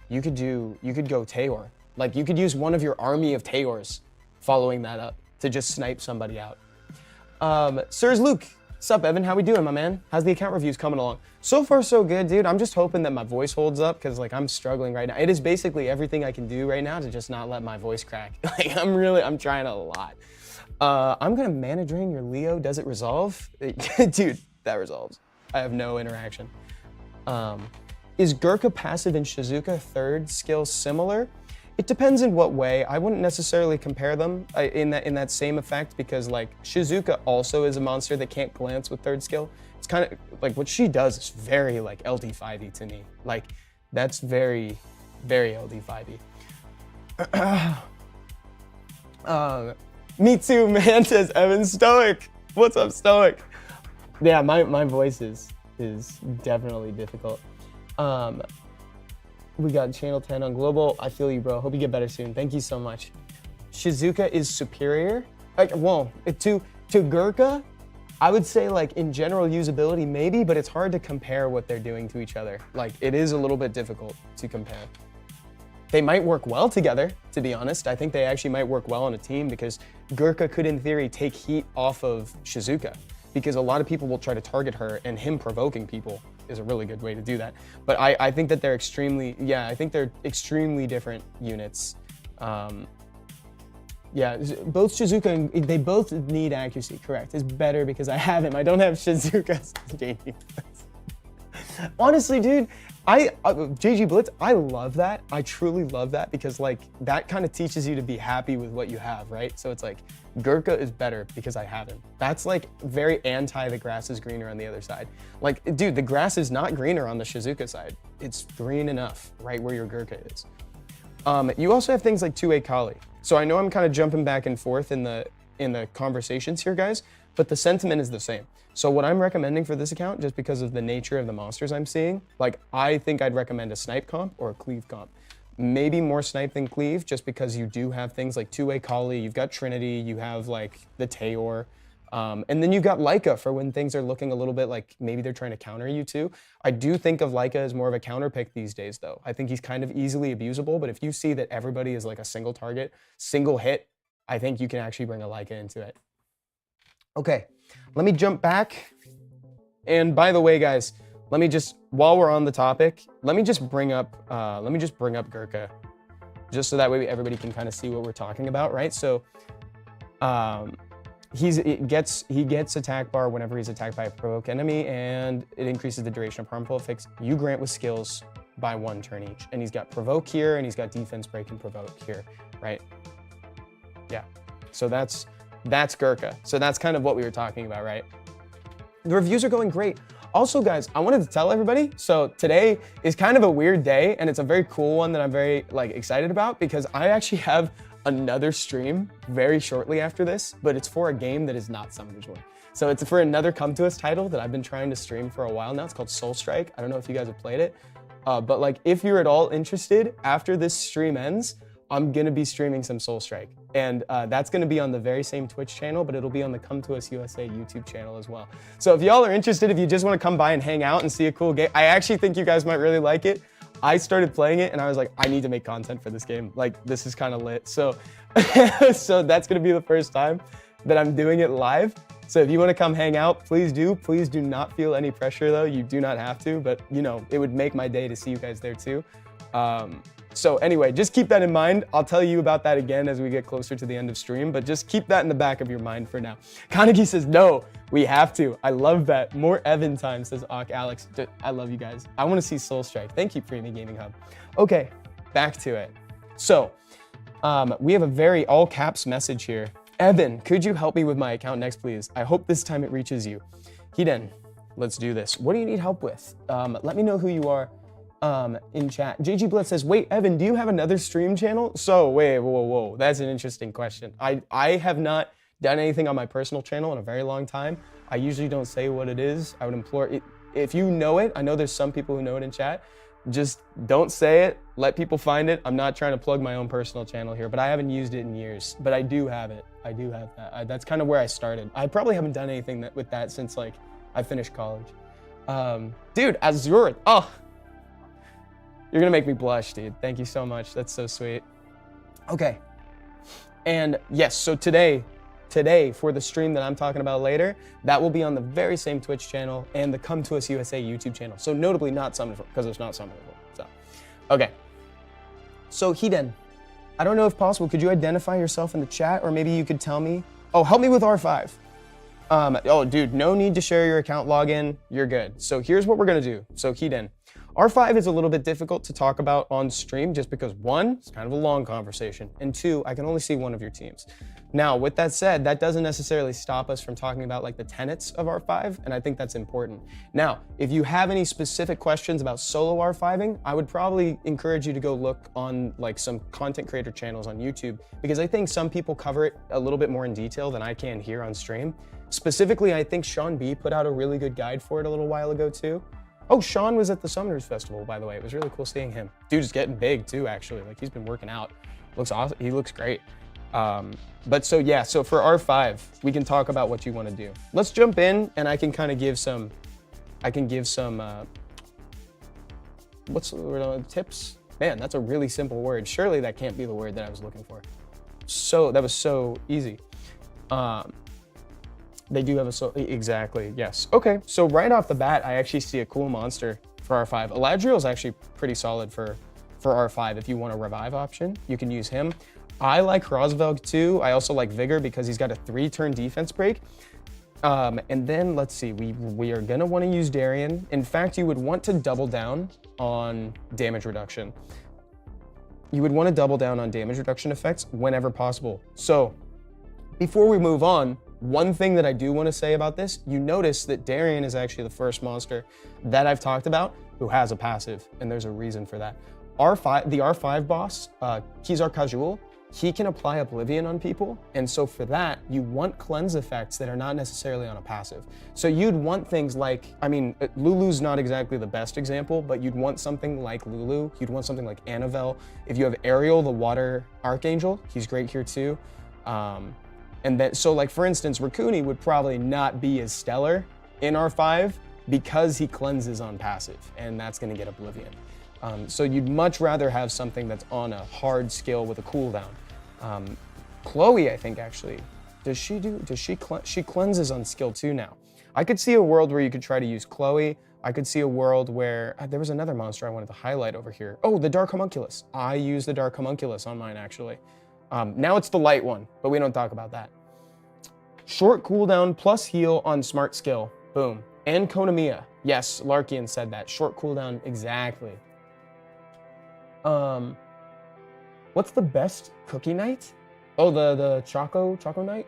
you could go Taeor. Like you could use one of your army of Taeors following that up to just snipe somebody out. Sirs Luke, sup Evan, how we doing, my man? How's the account reviews coming along? So far so good, dude. I'm just hoping that my voice holds up because like I'm struggling right now. It is basically everything I can do right now to just not let my voice crack. Like I'm trying a lot. I'm gonna mana drain your Leo. Does it resolve? Dude, that resolves. I have no interaction. Is Gurkha passive and Shizuka third skill similar? It depends in what way. I wouldn't necessarily compare them in that same effect because like Shizuka also is a monster that can't glance with third skill. It's kind of like what she does is very like LD5-y to me. Like that's very, very LD5-y. Me too, man, says Evan Stoic. What's up, Stoic? Yeah, my voice is definitely difficult. We got channel 10 on global. I feel you, bro. Hope you get better soon. Thank you so much. Shizuka is superior. Like, well, to Gurkha, I would say like in general usability maybe, but it's hard to compare what they're doing to each other. Like it is a little bit difficult to compare. They might work well together, to be honest. I think they actually might work well on a team because Gurkha could, in theory, take heat off of Shizuka because a lot of people will try to target her and him provoking people is a really good way to do that. But I think that they're extremely different units. Yeah, both Shizuka and they both need accuracy, correct. It's better because I have him. I don't have Shizuka's game defense. Honestly, dude, JG Blitz, I love that. I truly love that because like that kind of teaches you to be happy with what you have, right? So it's like Gurkha is better because I have him. That's like very anti the grass is greener on the other side. Like, dude, the grass is not greener on the Shizuka side. It's green enough right where your Gurkha is. You also have things like two-way Kali. So I know I'm kind of jumping back and forth in the conversations here, guys, but the sentiment is the same. So what I'm recommending for this account, just because of the nature of the monsters I'm seeing, like I think I'd recommend a snipe comp or a cleave comp. Maybe more snipe than cleave, just because you do have things like two-way Kali, you've got Trinity, you have like the Taeor, and then you've got Leica for when things are looking a little bit like maybe they're trying to counter you too. I do think of Leica as more of a counter pick these days though. I think he's kind of easily abusable, but if you see that everybody is like a single target, single hit, I think you can actually bring a Leica into it. Okay, let me jump back. And by the way, guys, let me just, while we're on the topic, let me just bring up Gurkha, just so that way everybody can kind of see what we're talking about, right? So, he gets attack bar whenever he's attacked by a provoke enemy, and it increases the duration of harmful effects you grant with skills by 1 turn each. And he's got provoke here, and he's got defense break and provoke here, right? Yeah. So that's Gurkha. So that's kind of what we were talking about, right? The reviews are going great. Also, guys, I wanted to tell everybody, so today is kind of a weird day, and it's a very cool one that I'm very excited about because I actually have another stream very shortly after this, but it's for a game that is not Summoner's War. So it's for another Come To Us title that I've been trying to stream for a while now. It's called Soul Strike. I don't know if you guys have played it, but like if you're at all interested, after this stream ends, I'm gonna be streaming some Soul Strike. And that's gonna be on the very same Twitch channel, but it'll be on the Come To Us USA YouTube channel as well. So if y'all are interested, if you just wanna come by and hang out and see a cool game, I actually think you guys might really like it. I started playing it and I was like, I need to make content for this game. Like, this is kind of lit. So, so that's gonna be the first time that I'm doing it live. So if you wanna come hang out, please do. Please do not feel any pressure though. You do not have to, but you know, it would make my day to see you guys there too. So anyway, just keep that in mind. I'll tell you about that again as we get closer to the end of stream, but just keep that in the back of your mind for now. Kaneki says, no, we have to. I love that. More Evan time, says Alex. I love you guys. I want to see Soul Strike. Thank you, Premium Gaming Hub. Okay, back to it. So we have a very all caps message here. Evan, could you help me with my account next, please? I hope this time it reaches you. Hiden, let's do this. What do you need help with? Let me know who you are. In chat. JG Blitz says, wait, Evan, do you have another stream channel? So wait, whoa. That's an interesting question. I have not done anything on my personal channel in a very long time. I usually don't say what it is. I would implore it. If you know it, I know there's some people who know it in chat. Just don't say it. Let people find it. I'm not trying to plug my own personal channel here, but I haven't used it in years. But I do have it. I do have that. That's kind of where I started. I probably haven't done anything with that since like I finished college. Dude, Azure. Oh. You're gonna make me blush, dude. Thank you so much. That's so sweet. Okay. And yes, so today for the stream that I'm talking about later, that will be on the very same Twitch channel and the Come To Us USA YouTube channel. So notably not Summonable, because there's not Summonable. So, okay. So Hiden, I don't know if possible, could you identify yourself in the chat, or maybe you could tell me? Oh, help me with R5. Oh, dude, no need to share your account login. You're good. So here's what we're gonna do. So Hiden, R5 is a little bit difficult to talk about on stream just because one, it's kind of a long conversation, and two, I can only see one of your teams. Now, with that said, that doesn't necessarily stop us from talking about like the tenets of R5, and I think that's important. Now, if you have any specific questions about solo R5ing, I would probably encourage you to go look on like some content creator channels on YouTube, because I think some people cover it a little bit more in detail than I can here on stream. Specifically, I think Sean B put out a really good guide for it a little while ago too. Oh, Sean was at the Summoners Festival, by the way. It was really cool seeing him. Dude's getting big too, actually. Like, he's been working out. Looks awesome. He looks great. But so yeah, so for R5, we can talk about what you want to do. Let's jump in, and I can kind of give some, what's the word, tips? Man, that's a really simple word. Surely that can't be the word that I was looking for. So, that was so easy. They do have exactly, yes. Okay, so right off the bat, I actually see a cool monster for R5. Eladriel is actually pretty solid for R5. If you want a revive option, you can use him. I like Rosvelg too. I also like Vigor because he's got a 3-turn defense break. And then let's see, we are gonna wanna use Darien. In fact, you would want to double down on damage reduction. You would wanna double down on damage reduction effects whenever possible. So before we move on, one thing that I do want to say about this, you notice that Darien is actually the first monster that I've talked about who has a passive, and there's a reason for that. The R5 boss, Kizar Kajul, he can apply Oblivion on people, and so for that, you want cleanse effects that are not necessarily on a passive. So you'd want things like, I mean, Lulu's not exactly the best example, but you'd want something like Lulu, you'd want something like Anavel. If you have Ariel, the Water Archangel, he's great here too. And then, so like for instance, Rakuni would probably not be as stellar in R5 because he cleanses on passive, and that's gonna get Oblivion. So you'd much rather have something that's on a hard skill with a cooldown. Chloe, I think actually, she cleanses on skill 2 now. I could see a world where you could try to use Chloe. I could see a world where, there was another monster I wanted to highlight over here. Oh, the Dark Homunculus. I use the Dark Homunculus on mine actually. Now it's the light one, but we don't talk about that. Short cooldown plus heal on smart skill. Boom. And Konamiya. Yes, Larkian said that. Short cooldown, exactly. What's the best cookie night? Oh, the Choco Night?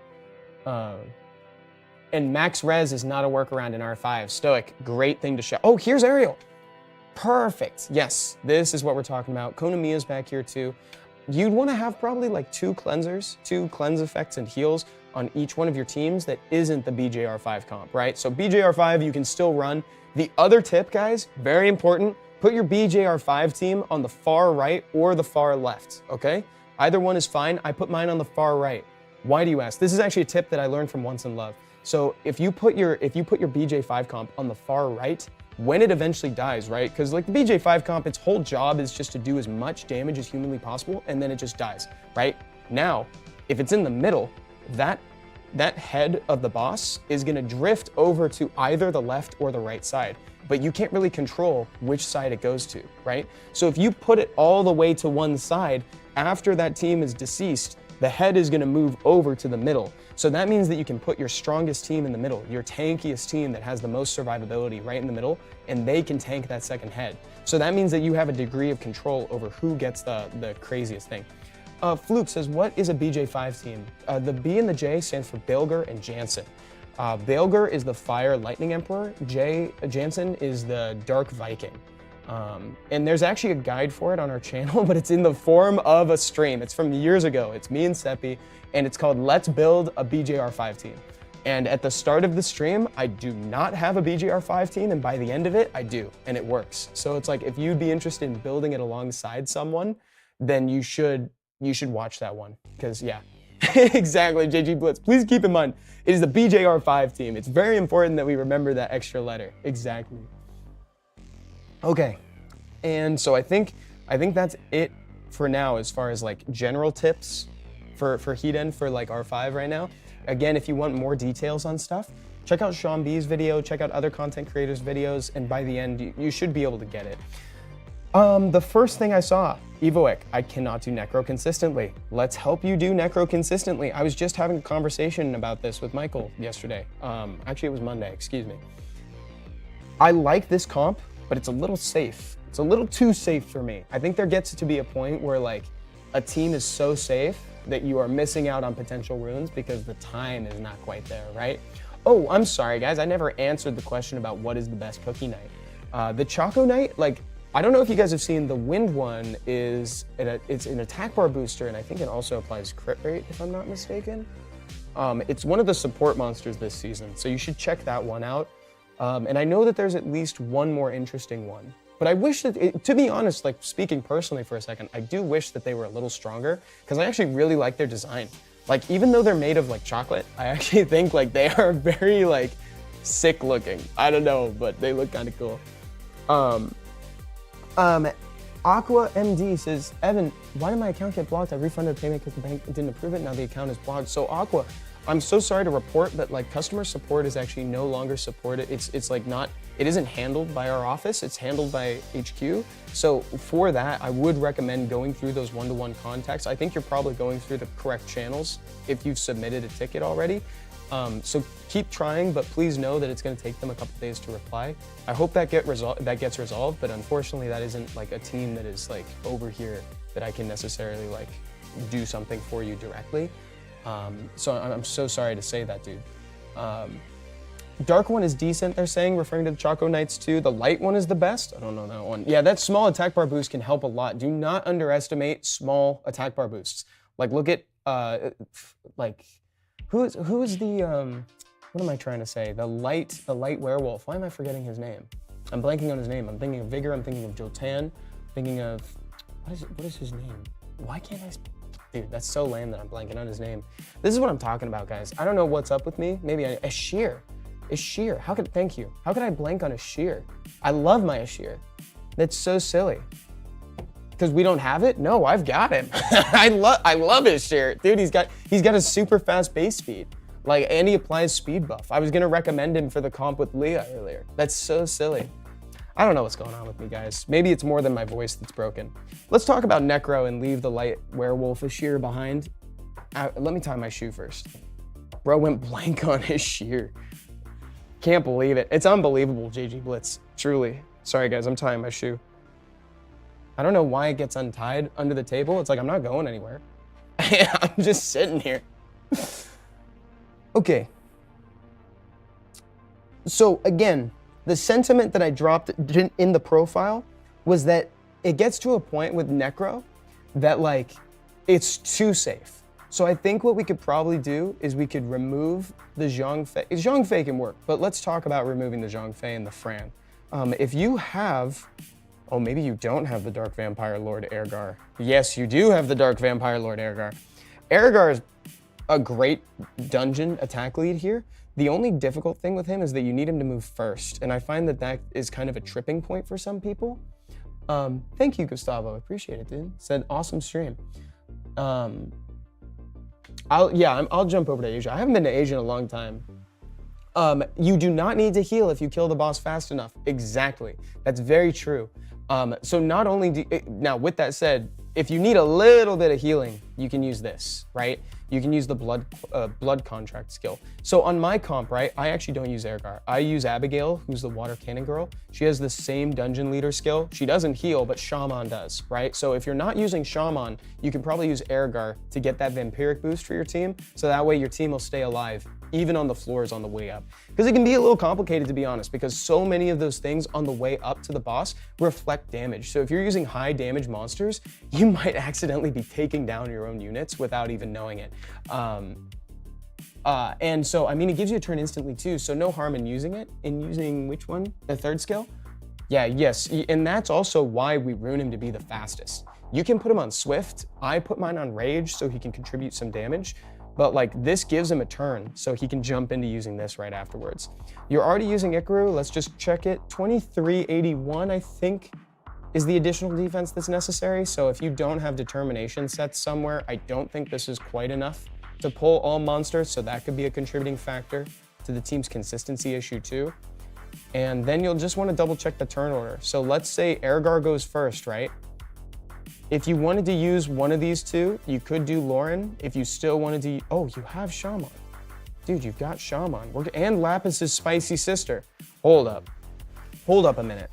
And max res is not a workaround in R5. Stoic, great thing to show. Oh, here's Ariel. Perfect. Yes, this is what we're talking about. Konamiya's back here too. You'd want to have probably like 2 cleansers, 2 cleanse effects and heals on each one of your teams that isn't the BJR5 comp, right? So BJR5 you can still run. The other tip, guys, very important, put your BJR5 team on the far right or the far left, okay? Either one is fine. I put mine on the far right. Why do you ask? This is actually a tip that I learned from Once in Love. So if you put your BJ5 comp on the far right, when it eventually dies, right? Because like the BJ5 comp, its whole job is just to do as much damage as humanly possible, and then it just dies, right? Now, if it's in the middle, that head of the boss is gonna drift over to either the left or the right side. but you can't really control which side it goes to, right? So if you put it all the way to one side, after that team is deceased, the head is gonna move over to the middle. So that means that you can put your strongest team in the middle, your tankiest team that has the most survivability right in the middle, and they can tank that second head. So that means that you have a degree of control over who gets the craziest thing. Fluke says, what is a BJ5 team? The B and the J stands for Baelger and Jansen. Baelger is the Fire Lightning Emperor. Jansen is the Dark Viking. And there's actually a guide for it on our channel, but it's in the form of a stream. It's from years ago. It's me and Seppi, and it's called Let's Build a BJR5 Team. And at the start of the stream, I do not have a BJR5 team, and by the end of it, I do, and it works. So it's like, if you'd be interested in building it alongside someone, then you should watch that one, because yeah. Exactly, JG Blitz. Please keep in mind, it is the BJR5 team. It's very important that we remember that extra letter. Exactly. Okay, and so I think that's it for now as far as like general tips for Hiden for like R5 right now. Again, if you want more details on stuff, check out Sean B's video, check out other content creators' videos, and by the end, you should be able to get it. The first thing I saw, Evoic, I cannot do Necro consistently. Let's help you do Necro consistently. I was just having a conversation about this with Michael yesterday. Actually, it was Monday, excuse me. I like this comp, but it's a little safe. It's a little too safe for me. I think there gets to be a point where like a team is so safe that you are missing out on potential runes because the time is not quite there, right? Oh, I'm sorry guys, I never answered the question about what is the best Cookie Knight. The Choco Knight, like, I don't know if you guys have seen, the Wind one it's an attack bar booster, and I think it also applies crit rate, if I'm not mistaken. It's one of the support monsters this season, so you should check that one out. And I know that there's at least one more interesting one. But I wish that, to be honest, like speaking personally for a second, I do wish that they were a little stronger, because I actually really like their design. Like, even though they're made of like chocolate, I actually think like they are very like sick looking. I don't know, but they look kind of cool. Aqua MD says, Evan, why did my account get blocked? I refunded the payment because the bank didn't approve it. Now the account is blocked. So Aqua, I'm so sorry to report, but like customer support is actually no longer supported. It's like not, it isn't handled by our office, it's handled by HQ. So for that, I would recommend going through those one-to-one contacts. I think you're probably going through the correct channels if you've submitted a ticket already. So keep trying, but please know that it's going to take them a couple days to reply. I hope that gets resolved, but unfortunately that isn't like a team that is like over here that I can necessarily like do something for you directly. So I'm so sorry to say that, dude. Dark one is decent, they're saying, referring to the Choco Knights too. The light one is the best. I don't know that one. Yeah, that small attack bar boost can help a lot. Do not underestimate small attack bar boosts. Like, look at like who is the what am I trying to say? The light werewolf. Why am I forgetting his name? I'm blanking on his name. I'm thinking of Vigor. I'm thinking of Jotan. Thinking of what is his name? Why can't I? Dude, that's so lame that I'm blanking on his name. This is what I'm talking about, guys. I don't know what's up with me. Maybe Ashir. Ashir. Thank you. How could I blank on Ashir? I love my Ashir. That's so silly. Because we don't have it? No, I've got him. I love Ashir. Dude, he's got a super fast base speed. Like, and he applies speed buff. I was gonna recommend him for the comp with Leah earlier. That's so silly. I don't know what's going on with me, guys. Maybe it's more than my voice that's broken. Let's talk about Necro and leave the light werewolf Ashir behind. Let me tie my shoe first. Bro went blank on his shear. Can't believe it. It's unbelievable, JG Blitz. Truly. Sorry, guys, I'm tying my shoe. I don't know why it gets untied under the table. It's like, I'm not going anywhere. I'm just sitting here. Okay. So again, the sentiment that I dropped in the profile was that it gets to a point with Necro that like, it's too safe. So I think what we could probably do is we could remove the Zhongfei. Zhongfei can work, but let's talk about removing the Zhongfei and the Fran. If you have, oh, maybe you don't have the Dark Vampire Lord Ergar. Yes, you do have the Dark Vampire Lord Ergar. Ergar is a great dungeon attack lead here. The only difficult thing with him is that you need him to move first, and I find that that is kind of a tripping point for some people. Thank you, Gustavo. I appreciate it, dude. Said awesome stream. I'll jump over to Asia. I haven't been to Asia in a long time. You do not need to heal if you kill the boss fast enough. Exactly. That's very true. So not only now with that said, if you need a little bit of healing, you can use this, right? You can use the blood contract skill. So on my comp, right, I actually don't use Ergar. I use Abigail, who's the water cannon girl. She has the same dungeon leader skill. She doesn't heal, but Shaman does, right? So if you're not using Shaman, you can probably use Ergar to get that vampiric boost for your team. So that way your team will stay alive, even on the floors on the way up. Because it can be a little complicated, to be honest, because so many of those things on the way up to the boss reflect damage. So if you're using high damage monsters, you might accidentally be taking down your own units without even knowing it. And so, I mean, it gives you a turn instantly too, so no harm in using it. In using which one? The third skill? Yeah, yes, and that's also why we rune him to be the fastest. You can put him on Swift. I put mine on Rage so he can contribute some damage, but like this gives him a turn so he can jump into using this right afterwards. You're already using Ikaru, let's just check it. 2381, I think, is the additional defense that's necessary. So if you don't have determination sets somewhere, I don't think this is quite enough to pull all monsters, so that could be a contributing factor to the team's consistency issue too. And then you'll just want to double check the turn order. So let's say Ergar goes first, right? If you wanted to use one of these two, you could do Lauren. If you still wanted to, oh, you have Shaman. Dude, you've got Shaman. And Lapis' spicy sister. Hold up a minute.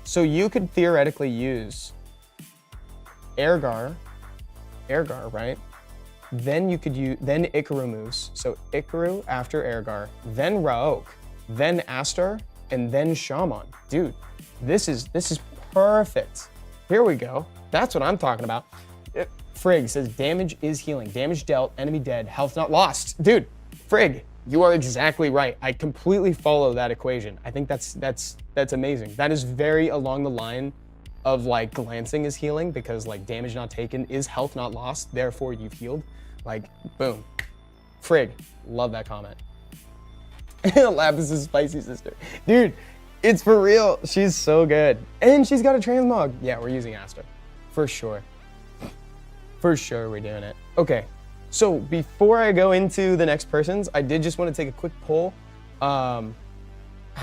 So you could theoretically use Ergar, right? Then you could use, then Ikaru moves. So Ikaru after Ergar, then Raok, then Astar, and then Shaman. Dude, this is perfect. Here we go. That's what I'm talking about. Frigg says damage is healing. Damage dealt, enemy dead, health not lost. Dude, Frigg, you are exactly right. I completely follow that equation. I think that's amazing. That is very along the line of like glancing is healing, because like damage not taken is health not lost, therefore you've healed. Like, boom. Frigg, love that comment. Lapis' spicy sister. Dude, it's for real. She's so good. And she's got a transmog. Yeah, we're using Astar. For sure. For sure we're doing it. Okay, so before I go into the next person's, I did just want to take a quick poll. How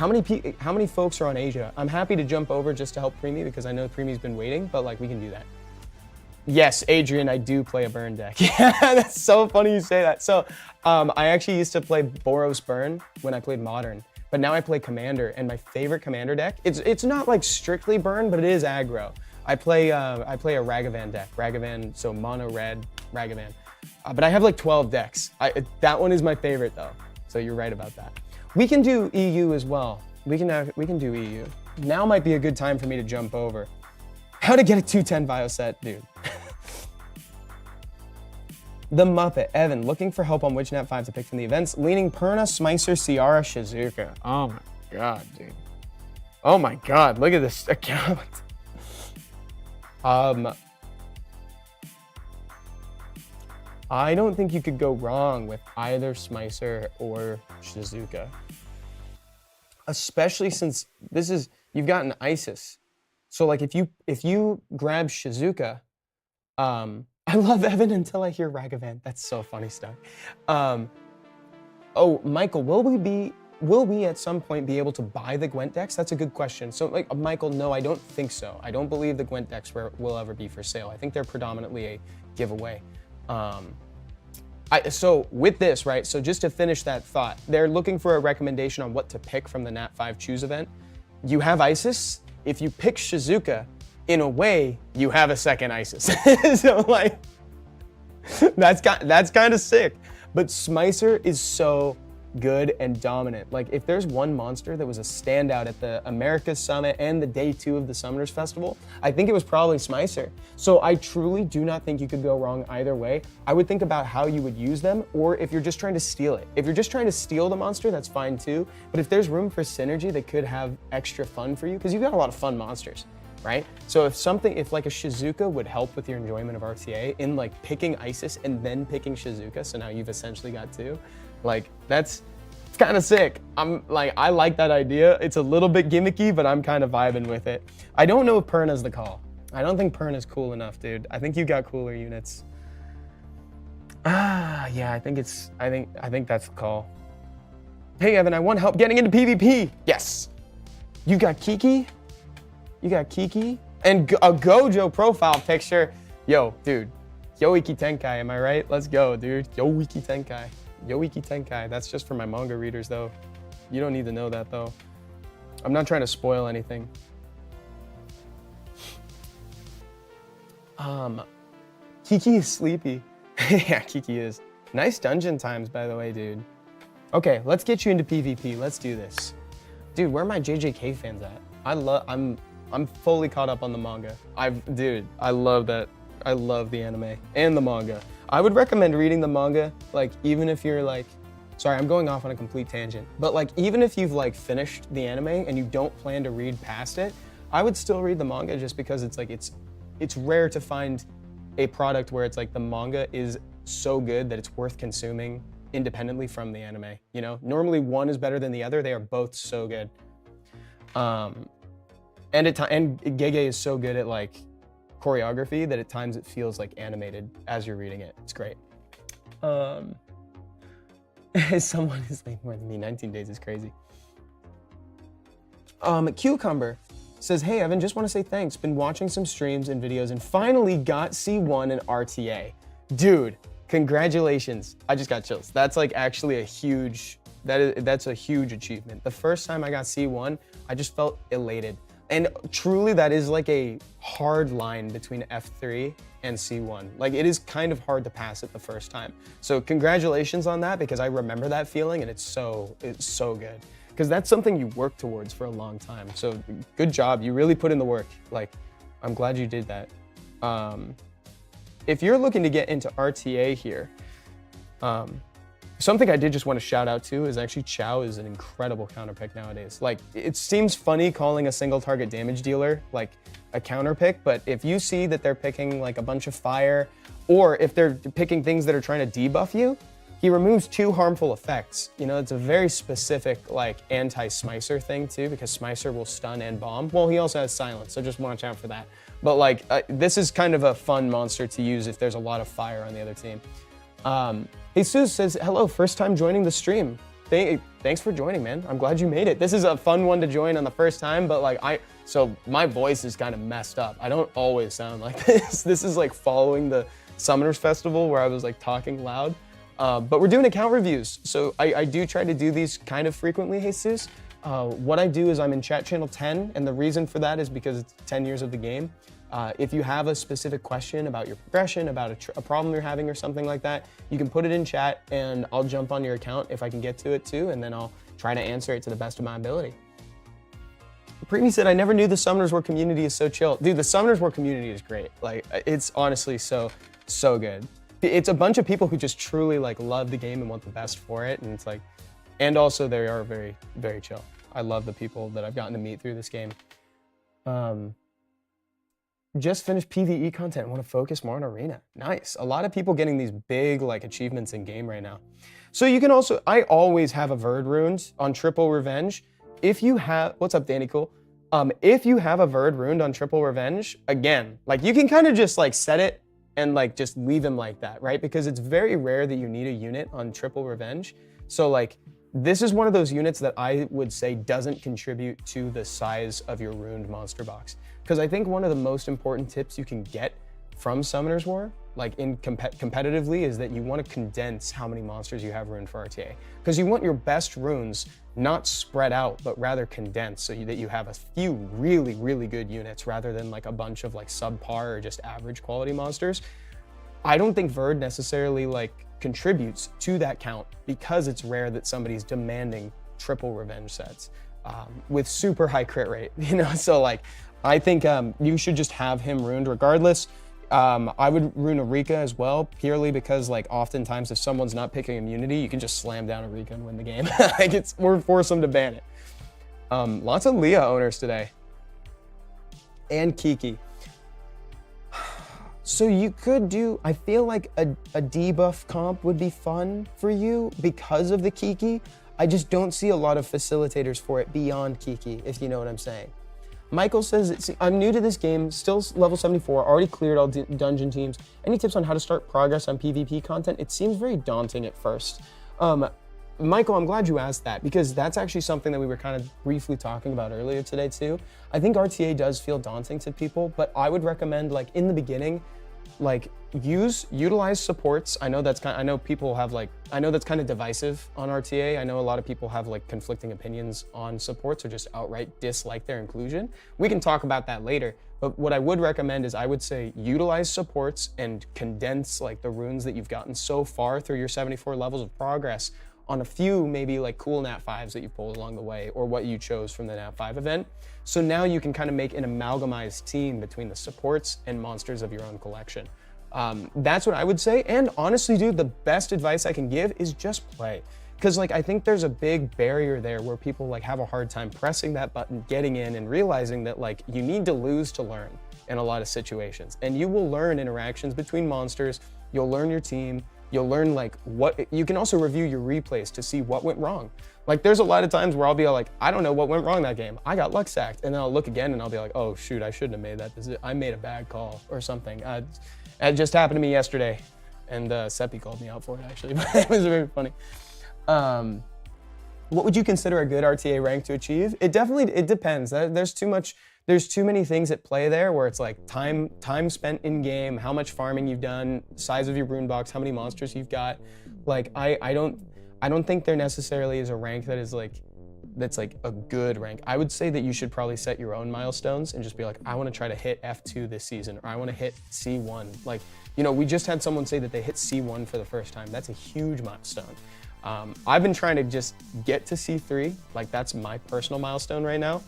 many folks are on Asia? I'm happy to jump over just to help Preemie, because I know Preemie's been waiting, but like we can do that. Yes, Adrian, I do play a burn deck. Yeah, that's so funny you say that. So I actually used to play Boros Burn when I played Modern, but now I play Commander, and my favorite Commander deck, it's not like strictly burn, but it is aggro. I play a Ragavan deck. Ragavan, so mono red Ragavan. But I have like 12 decks. That one is my favorite though, so you're right about that. We can do EU as well. We can do EU. Now might be a good time for me to jump over. How to get a 210 bio set, dude. The Muppet, Evan, looking for help on which Nat 5 to pick from the events. Leaning Perna, Smicer, Ciara, Shizuka. Oh my god, dude. Oh my god, look at this account. I don't think you could go wrong with either Smicer or Shizuka. Especially since you've got an Isis. So like if you grab Shizuka, I love Evan until I hear Ragavan. That's so funny stuff. Oh, Michael, will we at some point be able to buy the Gwent decks? That's a good question. So like, Michael, no, I don't think so. I don't believe the Gwent decks will ever be for sale. I think they're predominantly a giveaway. So with this, right, so just to finish that thought, they're looking for a recommendation on what to pick from the Nat 5 Choose event. You have Isis. If you pick Shizuka, in a way, you have a second Isis. So like, that's kind of sick. But Smicer is so good and dominant. Like if there's one monster that was a standout at the Americas Summit and the day 2 of the Summoners Festival, I think it was probably Smicer. So I truly do not think you could go wrong either way. I would think about how you would use them, or if you're just trying to steal it. If you're just trying to steal the monster, that's fine too. But if there's room for synergy that could have extra fun for you, because you've got a lot of fun monsters, right? So if like a Shizuka would help with your enjoyment of RTA in like picking Isis and then picking Shizuka, so now you've essentially got 2, like it's kind of sick. I like that idea. It's a little bit gimmicky, but I'm kind of vibing with it. I don't know if Perna's the call. I don't think Perna's cool enough, dude. I think you got cooler units. Yeah, I think that's the call. Hey, Evan, I want help getting into PvP. Yes. You got Kiki? You got Kiki? And a Gojo profile picture. Yo, dude. Yoiki Tenkai, am I right? Let's go, dude. Yoiki Tenkai. Yoiki Tenkai. That's just for my manga readers, though. You don't need to know that, though. I'm not trying to spoil anything. Kiki is sleepy. Yeah, Kiki is. Nice dungeon times, by the way, dude. Okay, let's get you into PvP. Let's do this. Dude, where are my JJK fans at? I'm fully caught up on the manga. Dude, I love that. I love the anime and the manga. I would recommend reading the manga, like, even if you're like, sorry, I'm going off on a complete tangent, but like, even if you've like finished the anime and you don't plan to read past it, I would still read the manga just because it's like, it's rare to find a product where it's like the manga is so good that it's worth consuming independently from the anime, you know? Normally one is better than the other. They are both so good. And Gege is so good at like choreography that at times it feels like animated as you're reading it. It's great. Someone is late more than me. 19 days is crazy. Cucumber says, hey, Evan, just want to say thanks. Been watching some streams and videos and finally got C1 and RTA. Dude, congratulations. I just got chills. That's like actually a huge, that's a huge achievement. The first time I got C1, I just felt elated. And truly that is like a hard line between F3 and C1. Like it is kind of hard to pass it the first time. So congratulations on that, because I remember that feeling and it's so good. Because that's something you work towards for a long time. So good job, you really put in the work. Like, I'm glad you did that. If you're looking to get into RTA here, something I did just want to shout out to is actually Chao is an incredible counter pick nowadays. Like, it seems funny calling a single target damage dealer like a counter pick, but if you see that they're picking like a bunch of fire, or if they're picking things that are trying to debuff you, he removes 2 harmful effects. You know, it's a very specific like anti-Smicer thing too, because Smicer will stun and bomb. Well, he also has silence, so just watch out for that. But like, this is kind of a fun monster to use if there's a lot of fire on the other team. Jesus says, hello, first time joining the stream. Thanks for joining, man. I'm glad you made it. This is a fun one to join on the first time, but like so my voice is kind of messed up. I don't always sound like this. This is like following the Summoners Festival where I was like talking loud. But we're doing account reviews. So I do try to do these kind of frequently, Jesus. What I do is I'm in chat channel 10, and the reason for that is because it's 10 years of the game. If you have a specific question about your progression, about a problem you're having or something like that, you can put it in chat and I'll jump on your account if I can get to it too, and then I'll try to answer it to the best of my ability. Preemi said, I never knew the Summoners War community is so chill. Dude, the Summoners War community is great. Like, it's honestly so good. It's a bunch of people who just truly like love the game and want the best for it, and it's like, and also they are very, very chill. I love the people that I've gotten to meet through this game. Just finished PvE content, want to focus more on arena. Nice. A lot of people getting these big like achievements in game right now. So you can also, I always have a Verd runes on Triple Revenge. If you have, what's up, Danny Cool? If you have a Verd rune on Triple Revenge, again, like you can kind of just like set it and like just leave him like that, right? Because it's very rare that you need a unit on Triple Revenge. So like, this is one of those units that I would say doesn't contribute to the size of your ruined monster box. Because I think one of the most important tips you can get from Summoners War, like in competitively, is that you want to condense how many monsters you have ruined for RTA. Because you want your best runes not spread out, but rather condensed, so that you have a few really, really good units rather than like a bunch of like subpar or just average quality monsters. I don't think Verd necessarily like contributes to that count because it's rare that somebody's demanding Triple Revenge sets with super high crit rate, you know? So like, I think you should just have him ruined regardless. I would rune Arika as well, purely because like oftentimes if someone's not picking immunity, you can just slam down Arika and win the game. Like or force them to ban it. Lots of Leah owners today. And Kiki. So you could do, I feel like a debuff comp would be fun for you because of the Kiki. I just don't see a lot of facilitators for it beyond Kiki, if you know what I'm saying. Michael says, I'm new to this game, still level 74, already cleared all dungeon teams. Any tips on how to start progress on PvP content? It seems very daunting at first. Michael, I'm glad you asked that because that's actually something that we were kind of briefly talking about earlier today too. I think RTA does feel daunting to people, but I would recommend like in the beginning, like utilize supports. I know that's kind of, I know people have like, I know that's kind of divisive on RTA. I know a lot of people have like conflicting opinions on supports or just outright dislike their inclusion. We can talk about that later. But what I would recommend is I would say utilize supports and condense like the runes that you've gotten so far through your 74 levels of progress on a few maybe like cool Nat 5s that you pulled along the way or what you chose from the Nat 5 event. So now you can kind of make an amalgamized team between the supports and monsters of your own collection. That's what I would say. And honestly, dude, the best advice I can give is just play. Because like I think there's a big barrier there where people like have a hard time pressing that button, getting in and realizing that like you need to lose to learn in a lot of situations. And you will learn interactions between monsters, you'll learn your team, you'll learn like what, you can also review your replays to see what went wrong. Like there's a lot of times where I'll be like, I don't know what went wrong that game. I got luck sacked. And then I'll look again and I'll be like, oh shoot, I shouldn't have made that. I made a bad call or something. It just happened to me yesterday. And Seppi called me out for it actually, but it was very funny. What would you consider a good RTA rank to achieve? It depends. There's too many things at play there where it's like time spent in game, how much farming you've done, size of your rune box, how many monsters you've got. Like I don't think there necessarily is a rank that is like that's like a good rank. I would say that you should probably set your own milestones and just be like, I want to try to hit F2 this season, or I want to hit C1. Like, you know, we just had someone say that they hit C1 for the first time. That's a huge milestone. I've been trying to just get to C3, like that's my personal milestone right now.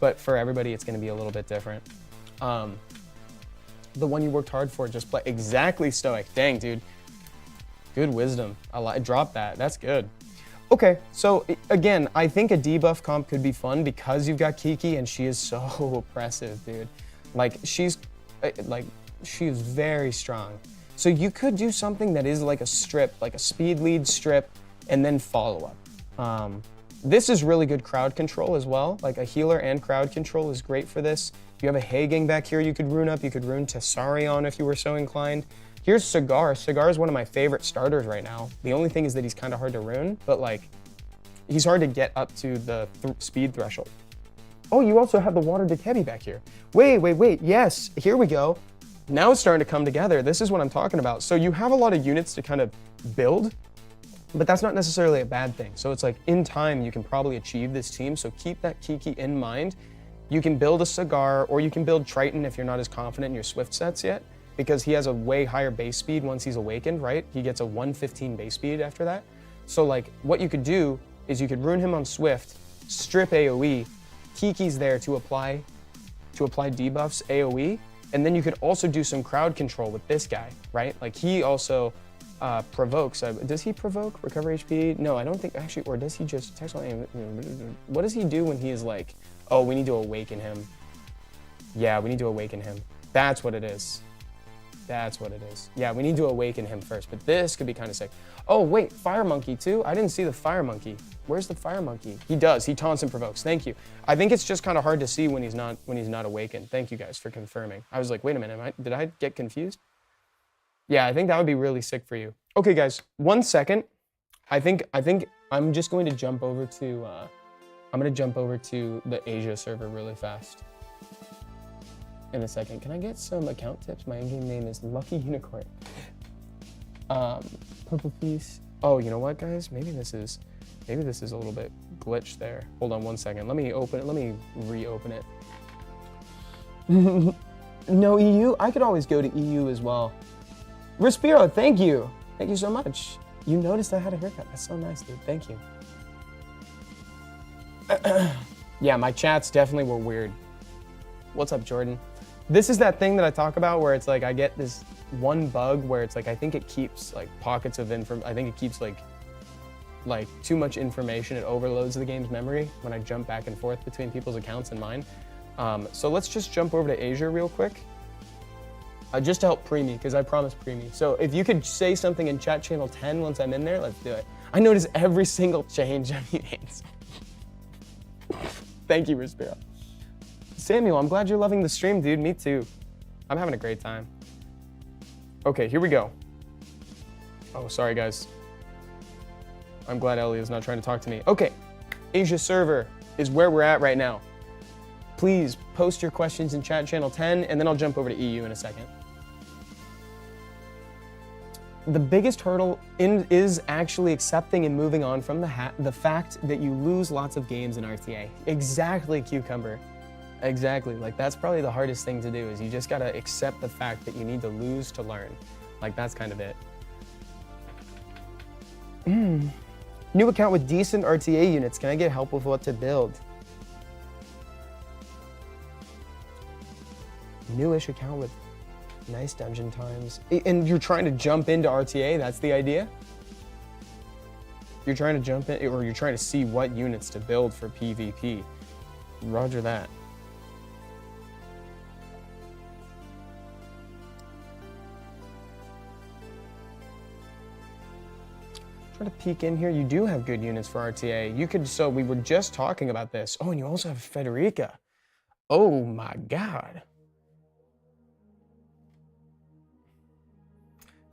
But for everybody, it's gonna be a little bit different. The one you worked hard for, just play. Exactly, Stoic. Dang, dude. Good wisdom. I dropped that, that's good. Okay, so again, I think a debuff comp could be fun because you've got Kiki and she is so oppressive, dude. Like she's very strong. So you could do something that is like a strip, like a speed lead strip, and then follow up. This is really good crowd control as well. Like a healer and crowd control is great for this. If you have a Hagang back here, you could rune up. You could rune Tessarion if you were so inclined. Here's Cigar. Cigar is one of my favorite starters right now. The only thing is that he's kind of hard to rune, but like he's hard to get up to the speed threshold. Oh, you also have the Water Dekebi back here. Wait. Yes, here we go. Now it's starting to come together. This is what I'm talking about. So you have a lot of units to kind of build, but that's not necessarily a bad thing. So it's like in time, you can probably achieve this team. So keep that Kiki in mind. You can build a Cigar or you can build Triton if you're not as confident in your Swift sets yet, because he has a way higher base speed once he's awakened, right? He gets a 115 base speed after that. So like what you could do is you could rune him on Swift, strip AoE, Kiki's there to apply debuffs AoE, and then you could also do some crowd control with this guy, right? Like he also provokes. Does he provoke recover HP? No, I don't think actually, or does he just text on aim? What does he do when he is like, oh, we need to awaken him? Yeah, we need to awaken him. That's what it is. That's what it is. Yeah, we need to awaken him first, but this could be kind of sick. Oh wait, Fire Monkey too? I didn't see the Fire Monkey. Where's the Fire Monkey? He does, he taunts and provokes, thank you. I think it's just kind of hard to see when he's not awakened. Thank you guys for confirming. I was like, wait a minute, did I get confused? Yeah, I think that would be really sick for you. Okay guys, 1 second. I think I'm just going to jump over to, the Asia server really fast. In a second. Can I get some account tips? My in-game name is Lucky Unicorn. Purple piece. Oh, you know what, guys? Maybe this is a little bit glitched there. Hold on 1 second. Let me open it. Let me reopen it. No EU? I could always go to EU as well. Respiro, thank you. Thank you so much. You noticed I had a haircut. That's so nice, dude. Thank you. Yeah, my chats definitely were weird. What's up, Jordan? This is that thing that I talk about where it's like I get this one bug where it's like I think it keeps like pockets of I think it keeps like too much information. It overloads the game's memory when I jump back and forth between people's accounts and mine. So let's just jump over to Asia real quick. Just to help Preemie, because I promised Preemie. So if you could say something in chat channel 10 once I'm in there, let's do it. I notice every single change of you names. Thank you, Respiro. Samuel, I'm glad you're loving the stream, dude. Me too. I'm having a great time. Okay, here we go. Oh, sorry, guys. I'm glad Elliot's not trying to talk to me. Okay, Asia server is where we're at right now. Please post your questions in chat channel 10, and then I'll jump over to EU in a second. The biggest hurdle is actually accepting and moving on from the fact that you lose lots of games in RTA. Exactly, Cucumber. Exactly. Like, that's probably the hardest thing to do, is you just gotta accept the fact that you need to lose to learn. Like, that's kind of it. New account with decent RTA units. Can I get help with what to build? Newish account with nice dungeon times. And you're trying to jump into RTA, that's the idea? You're trying to jump in, or you're trying to see what units to build for PvP. Roger that. Try to peek in here. You do have good units for RTA. You could, so we were just talking about this. Oh, and you also have Federica. Oh my God.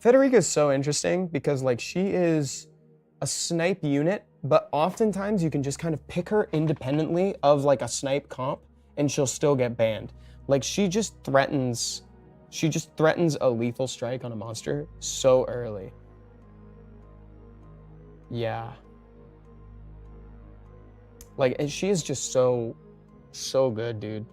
Federica is so interesting because, like, she is a snipe unit, but oftentimes you can just kind of pick her independently of like a snipe comp and she'll still get banned. Like, she just threatens a lethal strike on a monster so early. Yeah. Like, and she is just so good, dude.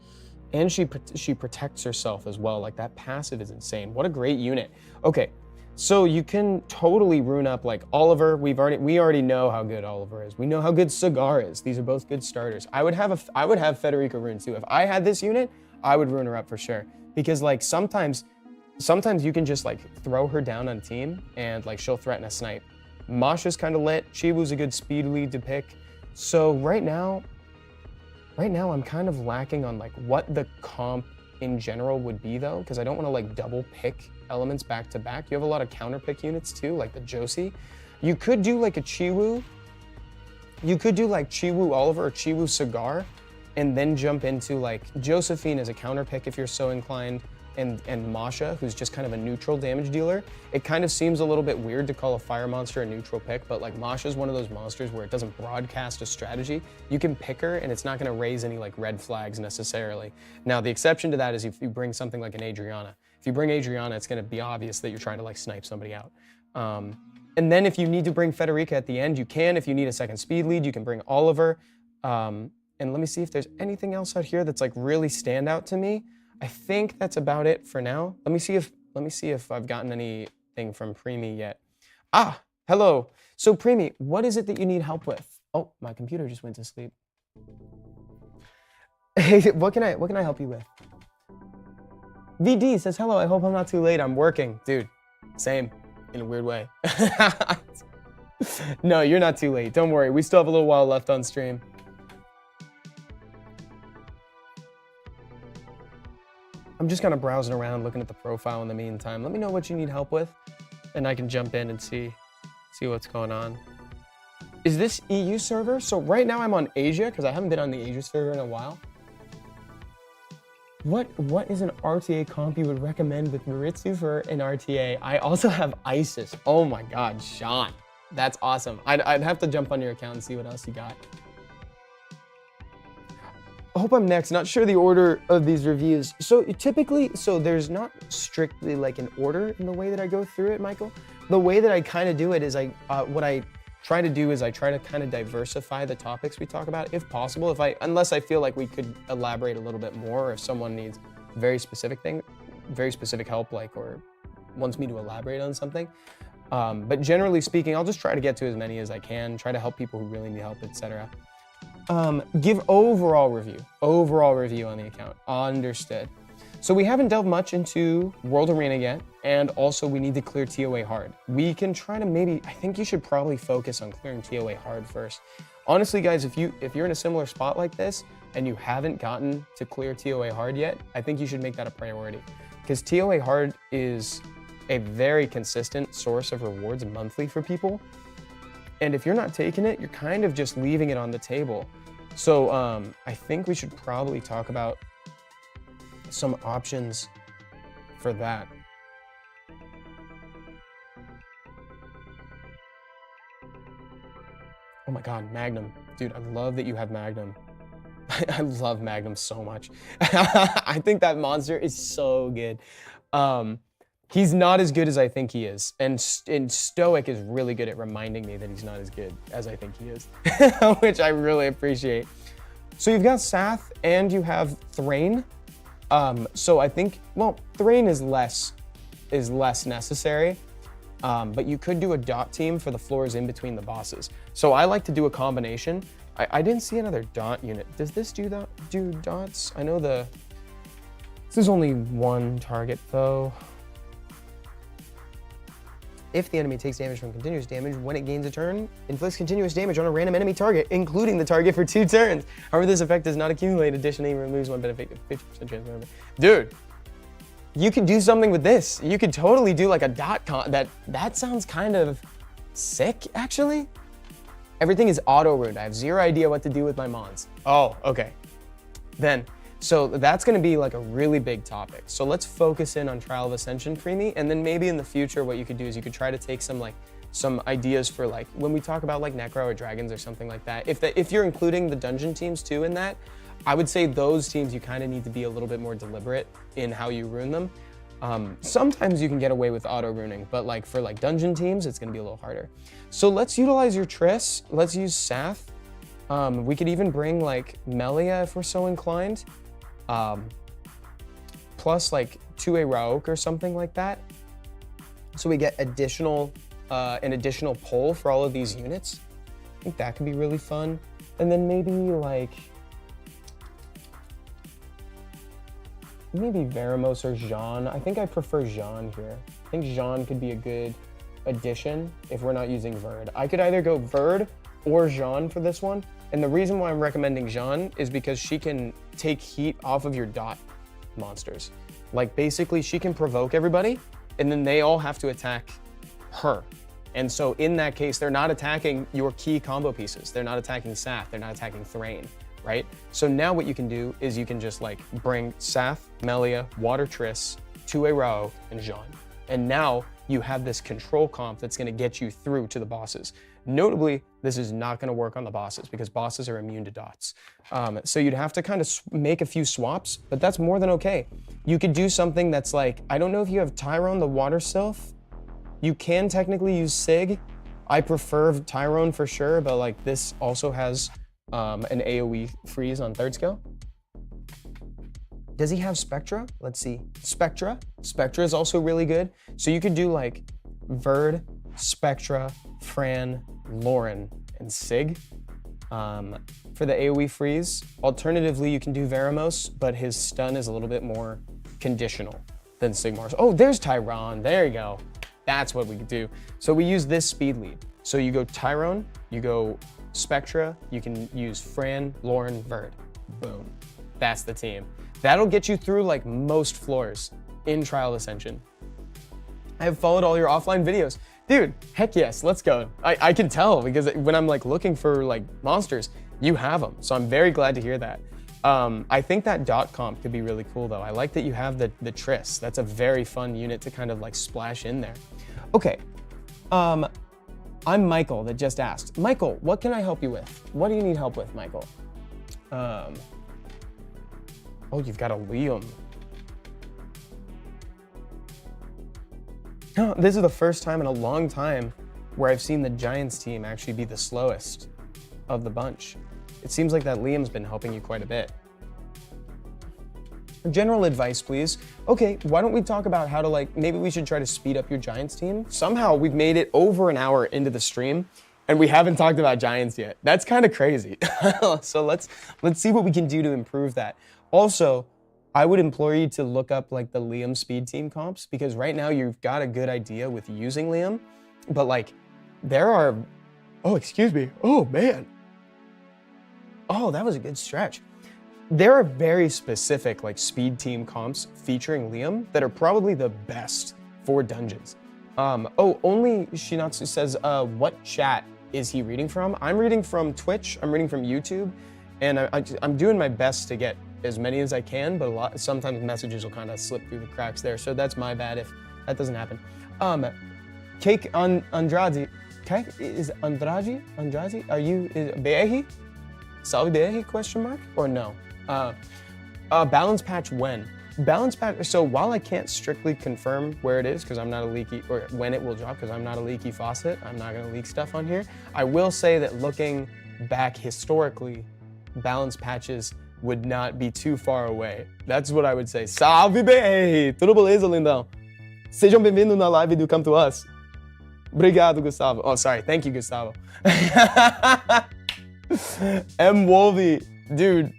And she protects herself as well. Like, that passive is insane. What a great unit. Okay. So you can totally rune up like Oliver. We already know how good Oliver is. We know how good Cigar is. These are both good starters. I would have Federica rune too. If I had this unit, I would rune her up for sure. Because like sometimes you can just like throw her down on a team and like she'll threaten a snipe. Masha's kind of lit. Chiwu's a good speed lead to pick. So right now I'm kind of lacking on like what the comp in general would be though, because I don't want to like double pick elements back to back. You have a lot of counter pick units too, like the Josie. You could do like a Chiwu. You could do like Chiwu Oliver or Chiwu Cigar, and then jump into like Josephine as a counter pick if you're so inclined, and Masha, who's just kind of a neutral damage dealer. It kind of seems a little bit weird to call a fire monster a neutral pick, but like Masha's one of those monsters where it doesn't broadcast a strategy. You can pick her and it's not gonna raise any like red flags necessarily. Now the exception to that is if you bring something like an Adriana. If you bring Adriana, it's gonna be obvious that you're trying to like snipe somebody out. And then if you need to bring Federica at the end, you can. If you need a second speed lead, you can bring Oliver. And let me see if there's anything else out here that's like really stand out to me. I think that's about it for now. Let me see if I've gotten anything from Preemy yet. Ah, hello. So Preemy, what is it that you need help with? Oh, my computer just went to sleep. Hey, what can I help you with? VD says, hello, I hope I'm not too late. I'm working. Dude, same, in a weird way. No, you're not too late. Don't worry. We still have a little while left on stream. I'm just kind of browsing around, looking at the profile in the meantime. Let me know what you need help with, and I can jump in and see what's going on. Is this EU server? So right now I'm on Asia, because I haven't been on the Asia server in a while. What is an RTA comp you would recommend with Maritsu for an RTA? I also have Isis. Oh my God, Sean. That's awesome. I'd have to jump on your account and see what else you got. I hope I'm next. Not sure the order of these reviews. So typically, there's not strictly like an order in the way that I go through it, Michael. The way that I kind of do it is what I try to do is I try to kind of diversify the topics we talk about, if possible. Unless I feel like we could elaborate a little bit more, or if someone needs very specific help, like, or wants me to elaborate on something. But generally speaking, I'll just try to get to as many as I can, try to help people who really need help, etc. Give overall review on the account. Understood. So we haven't delved much into World Arena yet, and also we need to clear TOA hard. We can try to I think you should probably focus on clearing TOA hard first. Honestly, guys, if you're in a similar spot like this and you haven't gotten to clear TOA hard yet, I think you should make that a priority, because TOA hard is a very consistent source of rewards monthly for people. And if you're not taking it, you're kind of just leaving it on the table. So I think we should probably talk about some options for that. my God, Magnum. Dude, I love that you have Magnum. I love Magnum so much. I think that monster is so good. He's not as good as I think he is. And Stoic is really good at reminding me that he's not as good as I think he is, which I really appreciate. So you've got Sath and you have Thrain. So I think, well, Thrain is less necessary. But you could do a dot team for the floors in between the bosses. So I like to do a combination. I didn't see another dot unit. Does this do dots? I know this is only one target though. If the enemy takes damage from continuous damage, when it gains a turn, inflicts continuous damage on a random enemy target, including the target for 2 turns. However, this effect does not accumulate. Additionally, removes one benefit, 50% chance. Dude, you could do something with this. You could totally do like a dot con. That sounds kind of sick, actually. Everything is auto-runed. I have zero idea what to do with my mons. Oh, okay. Then, so that's gonna be like a really big topic. So let's focus in on Trial of Ascension for me, and then maybe in the future what you could do is you could try to take some ideas for like, when we talk about like Necro or Dragons or something like that. If you're including the dungeon teams too in that, I would say those teams you kind of need to be a little bit more deliberate in how you rune them. Sometimes you can get away with auto-runing, but like for like dungeon teams, it's gonna be a little harder. So let's utilize your Triss. Let's use Sath. We could even bring like Melia if we're so inclined. Plus like 2A Rauk or something like that. So we get an additional pull for all of these units. I think that could be really fun. And then maybe Veramos or Jean. I think I prefer Jean here. I think Jean could be a good addition if we're not using Verd. I could either go Verd or Jean for this one. And the reason why I'm recommending Jean is because she can take heat off of your dot monsters. Like basically she can provoke everybody and then they all have to attack her. And so in that case, they're not attacking your key combo pieces. They're not attacking Sath, they're not attacking Thrain, right? So now what you can do is you can just like bring Sath, Melia, Water Triss, 2A Rauk, and Jean. And now you have this control comp that's gonna get you through to the bosses. Notably, this is not gonna work on the bosses because bosses are immune to dots. So you'd have to kind of make a few swaps, but that's more than okay. You could do something that's like, I don't know if you have Tyrone the Water Sylph. You can technically use Sig. I prefer Tyrone for sure, but like this also has an AoE freeze on 3rd skill. Does he have Spectra? Let's see. Spectra. Spectra is also really good. So you could do like Verd, Spectra, Fran, Lauren, and Sig for the AoE freeze. Alternatively, you can do Veramos, but his stun is a little bit more conditional than Sigmar's. Oh, there's Tyrone. There you go. That's what we could do. So we use this speed lead. So you go Tyrone, you go Spectra, you can use Fran, Lauren, Verd. Boom. That's the team. That'll get you through like most floors in Trial Ascension. I have followed all your offline videos. Dude, heck yes, let's go. I can tell because when I'm like looking for like monsters, you have them. So I'm very glad to hear that. I think that dot comp could be really cool though. I like that you have the Triss. That's a very fun unit to kind of like splash in there. Okay, I'm Michael that just asked. Michael, what can I help you with? What do you need help with, Michael? Oh, you've got a Liam. This is the first time in a long time where I've seen the Giants team actually be the slowest of the bunch. It seems like that Liam's been helping you quite a bit. General advice, please. Okay, why don't we talk about how to like, maybe we should try to speed up your Giants team? Somehow we've made it over an hour into the stream and we haven't talked about Giants yet. That's kind of crazy. So let's see what we can do to improve that. Also, I would implore you to look up like the Liam speed team comps because right now you've got a good idea with using Liam, but like there are, oh, excuse me. Oh man. Oh, that was a good stretch. There are very specific like speed team comps featuring Liam that are probably the best for dungeons. Only Shinatsu says, what chat is he reading from? I'm reading from Twitch, I'm reading from YouTube, and I'm doing my best to get as many as I can, but sometimes messages will kind of slip through the cracks there, so that's my bad if that doesn't happen. Cake Andrade is Andrade? Are you BR? Salve BR question mark or no? Balance patch when? Balance patch, so while I can't strictly confirm where it is because I'm not a leaky, or when it will drop because I'm not a leaky faucet, I'm not gonna leak stuff on here. I will say that looking back historically, balance patches would not be too far away. That's what I would say. Salve bem! Tudo beleza, lindão? Sejam bem-vindos na live do Come to Us. Obrigado, Gustavo. Oh, sorry. Thank you, Gustavo. M. Wolvie, dude,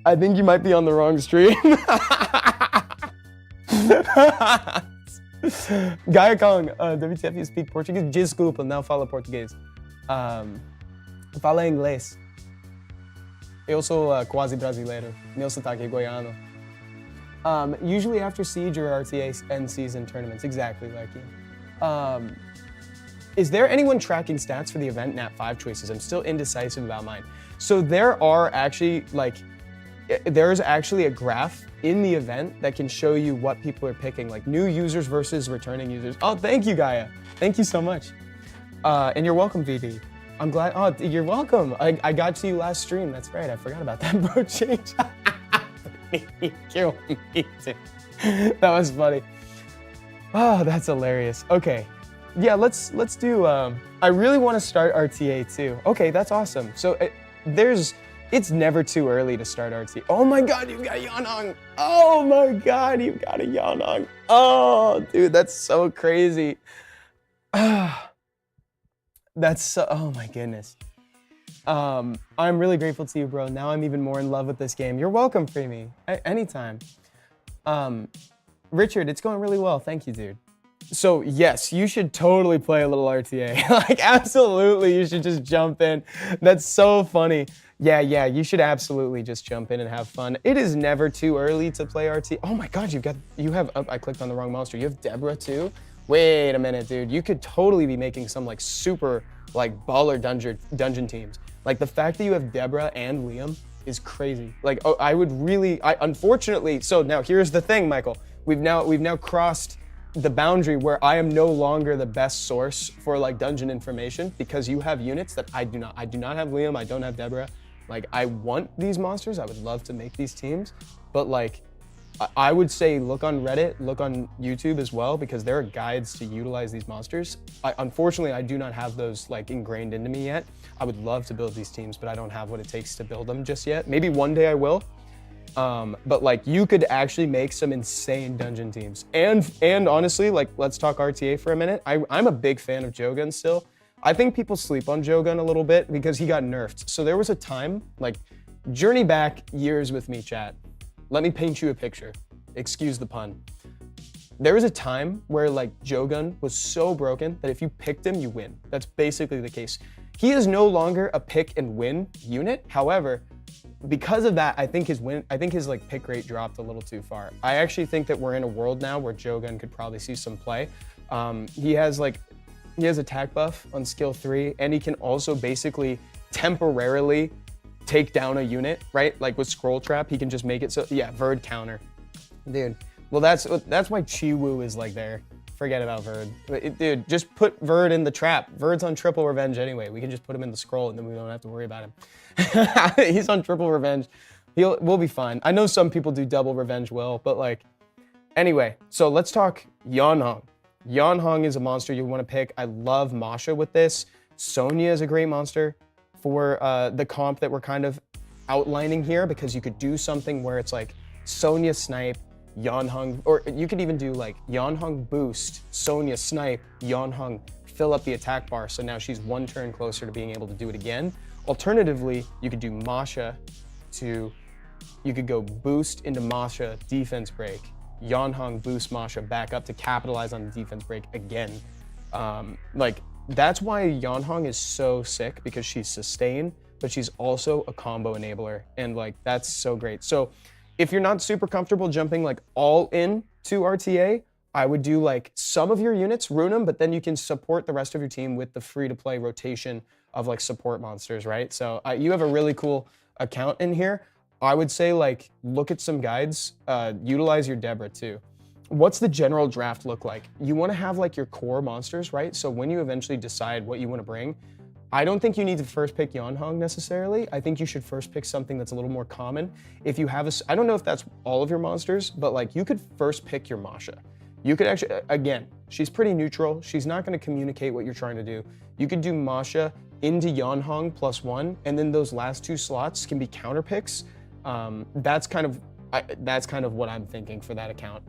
I think you might be on the wrong stream. Gaia Kong, WTF, you speak Portuguese? Desculpa, não fala português. Fala inglês. Eu sou quase brasileiro. Meu sotaque é goiano. Usually after Siege or RTA end season tournaments. Exactly, Lucky. Is there anyone tracking stats for the event? Nat 5 choices. I'm still indecisive about mine. So there are actually there's actually a graph in the event that can show you what people are picking, like new users versus returning users. Oh, thank you, Gaia. Thank you so much. And you're welcome, VD. I'm glad. Oh, you're welcome. I got to you last stream. That's right. I forgot about that, bro. Change. That was funny. Oh, that's hilarious. Okay. Yeah, let's do, I really want to start RTA too. Okay, that's awesome. So it's never too early to start RTA. Oh my God, you've got Yanhong. Oh my God, you've got a Yanhong. Oh, dude, that's so crazy. That's so, oh my goodness. I'm really grateful to you, bro. Now I'm even more in love with this game. You're welcome, Freemy. Anytime. Richard, it's going really well. Thank you, dude. So yes, you should totally play a little RTA. Like absolutely, you should just jump in. That's so funny. Yeah, you should absolutely just jump in and have fun. It is never too early to play RTA. Oh my God, you have, I clicked on the wrong monster. You have Deborah too? Wait a minute, dude. You could totally be making some like super like baller dungeon teams. Like the fact that you have Deborah and Liam is crazy. Like unfortunately, so now here's the thing, Michael. We've now crossed the boundary where I am no longer the best source for like dungeon information because you have units that I do not. I do not have Liam, I don't have Deborah. Like I want these monsters, I would love to make these teams, but like I would say look on Reddit, look on YouTube as well because there are guides to utilize these monsters. Unfortunately, I do not have those like ingrained into me yet. I would love to build these teams, but I don't have what it takes to build them just yet. Maybe one day I will. But like you could actually make some insane dungeon teams. And honestly, like let's talk RTA for a minute. I'm a big fan of Jogun still. I think people sleep on Jogun a little bit because he got nerfed. So there was a time, like journey back years with me, chat. Let me paint you a picture. Excuse the pun. There was a time where like Jogun was so broken that if you picked him, you win. That's basically the case. He is no longer a pick and win unit. However, because of that, I think his like pick rate dropped a little too far. I actually think that we're in a world now where Jogun could probably see some play. He has attack buff on skill 3, and he can also basically temporarily take down a unit, right? Like with Scroll Trap, he can just make it so, yeah, Verd counter. Dude, well that's why Chiwu is like there. Forget about Verd. Dude, just put Verd in the trap. Verd's on triple revenge anyway. We can just put him in the scroll and then we don't have to worry about him. He's on triple revenge. We'll be fine. I know some people do double revenge well, but like, anyway, so let's talk Yanhong. Yanhong is a monster you want to pick. I love Masha with this. Sonya is a great monster for the comp that we're kind of outlining here because you could do something where it's like Sonya snipe, Yanhong, or you could even do like Yanhong boost, Sonya snipe, Yanhong fill up the attack bar so now she's one turn closer to being able to do it again. Alternatively, you could do Masha you could go boost into Masha, defense break, Yanhong boost Masha back up to capitalize on the defense break again. Like that's why Yanhong is so sick because she's sustain, but she's also a combo enabler and like that's so great. So if you're not super comfortable jumping like all in to RTA, I would do like some of your units, rune them, but then you can support the rest of your team with the free-to-play rotation of like support monsters, right? So you have a really cool account in here. I would say like look at some guides, utilize your Deborah too. what's the general draft look like? You want to have like your core monsters, right? So when you eventually decide what you want to bring, I don't think you need to first pick Yanhong necessarily. I think you should first pick something that's a little more common. If you have I don't know if that's all of your monsters, but like you could first pick your Masha. You could actually, again, she's pretty neutral. She's not going to communicate what you're trying to do. You could do Masha into Yanhong +1, and then those last 2 slots can be counter picks. That's kind of what I'm thinking for that account.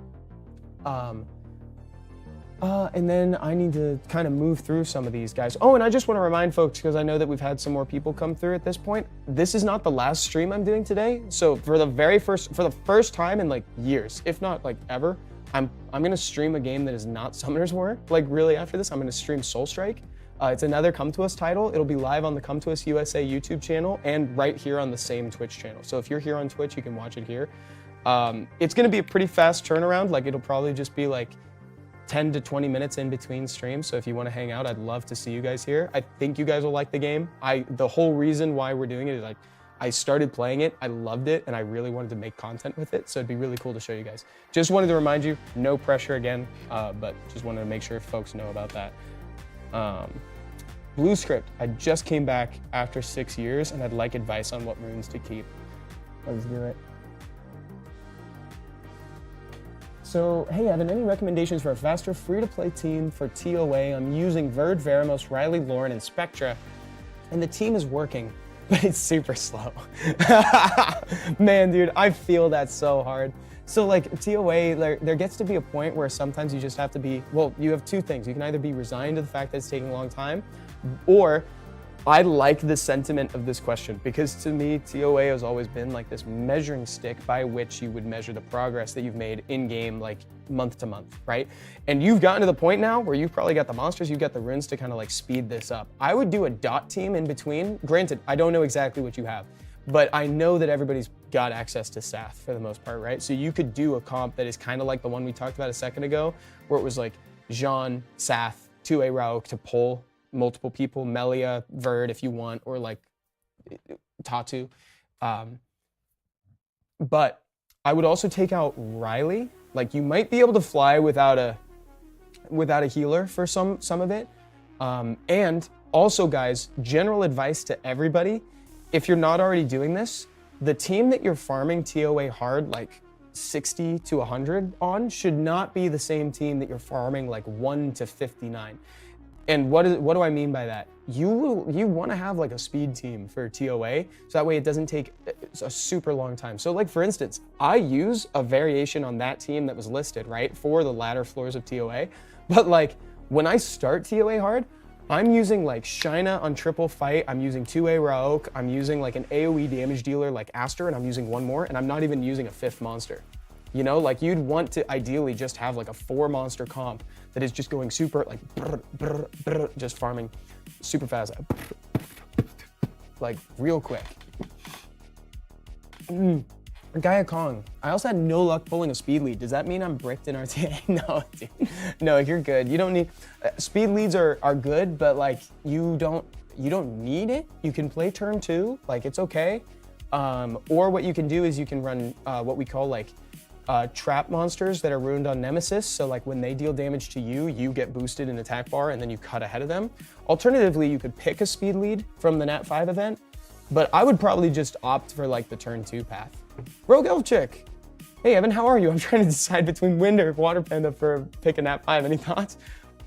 And then I need to kind of move through some of these guys. Oh, and I just want to remind folks, because I know that we've had some more people come through at this point, this is not the last stream I'm doing today. So for the first time in like years, if not like ever, I'm gonna stream a game that is not Summoner's War. Like really after this, I'm gonna stream Soul Strike. It's another Come To Us title. It'll be live on the Come To Us USA YouTube channel and right here on the same Twitch channel. So if you're here on Twitch, you can watch it here. It's gonna be a pretty fast turnaround. Like it'll probably just be like 10 to 20 minutes in between streams. So if you want to hang out, I'd love to see you guys here. I think you guys will like the game. The whole reason why we're doing it is like, I started playing it, I loved it, and I really wanted to make content with it. So it'd be really cool to show you guys. Just wanted to remind you, no pressure again, but just wanted to make sure folks know about that. Blue Script, I just came back after 6 years and I'd like advice on what runes to keep. Let's do it. So, hey Evan, any recommendations for a faster free-to-play team for TOA? I'm using Verd, Veramos, Riley, Lauren, and Spectra, and the team is working, but it's super slow. Man, dude, I feel that so hard. So like TOA, there gets to be a point where sometimes you just have to be, well, you have 2 things. You can either be resigned to the fact that it's taking a long time, or I like the sentiment of this question, because to me, TOA has always been like this measuring stick by which you would measure the progress that you've made in game, like month to month, right? And you've gotten to the point now where you've probably got the monsters, you've got the runes to kind of like speed this up. I would do a dot team in between. Granted, I don't know exactly what you have, but I know that everybody's got access to Sath for the most part, right? So you could do a comp that is kind of like the one we talked about a second ago, where it was like Jean, Sath, 2A Rauk to pull multiple people, Melia, Verd if you want, or like Tatu. But I would also take out Riley. Like you might be able to fly without a healer for some of it. And also guys, general advice to everybody, if you're not already doing this, the team that you're farming TOA hard like 60 to 100 on should not be the same team that you're farming like 1 to 59. And what do I mean by that? You want to have like a speed team for TOA, so that way it doesn't take a super long time. So like for instance, I use a variation on that team that was listed, right, for the latter floors of TOA. But like when I start TOA hard, I'm using like Shina on triple fight, I'm using 2A Rauk, I'm using like an AoE damage dealer like Aster, and I'm using 1 more, and I'm not even using a 5th monster. You know, like you'd want to ideally just have like a 4 monster comp that is just going super like just farming super fast, like real quick. Gaia Kong, I also had no luck pulling a speed lead. Does that mean I'm bricked in RTA? No, dude. No, you're good. You don't need, speed leads are good, but like you don't need it. You can play turn 2, like it's okay. Or what you can do is you can run what we call like trap monsters that are ruined on Nemesis. So like when they deal damage to you, you get boosted in attack bar and then you cut ahead of them. Alternatively, you could pick a speed lead from the Nat 5 event, but I would probably just opt for like the turn 2 path. Rogue Elf Chick. Hey Evan, how are you? I'm trying to decide between Wind or Water Panda for pick a Nat 5. Any thoughts?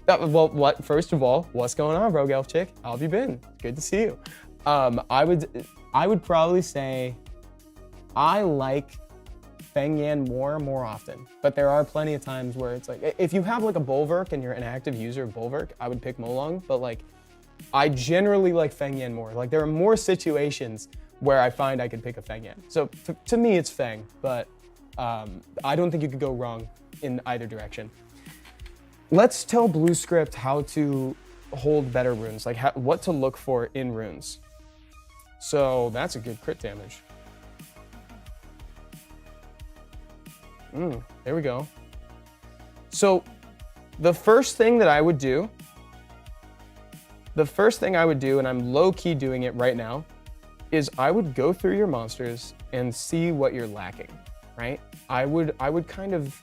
Well, first of all, what's going on, Rogue Elf Chick? How have you been? Good to see you. I would probably say I like Feng Yan more often, but there are plenty of times where it's like, if you have like a Bulwark and you're an active user of Bulwark, I would pick Molong, but like, I generally like Feng Yan more. Like there are more situations where I find I could pick a Feng Yan. So to me, it's Feng, but I don't think you could go wrong in either direction. Let's tell Blue Script how to hold better runes, like what to look for in runes. So that's a good crit damage. There we go. So the first thing I would do, and I'm low-key doing it right now, is I would go through your monsters and see what you're lacking, right? I would kind of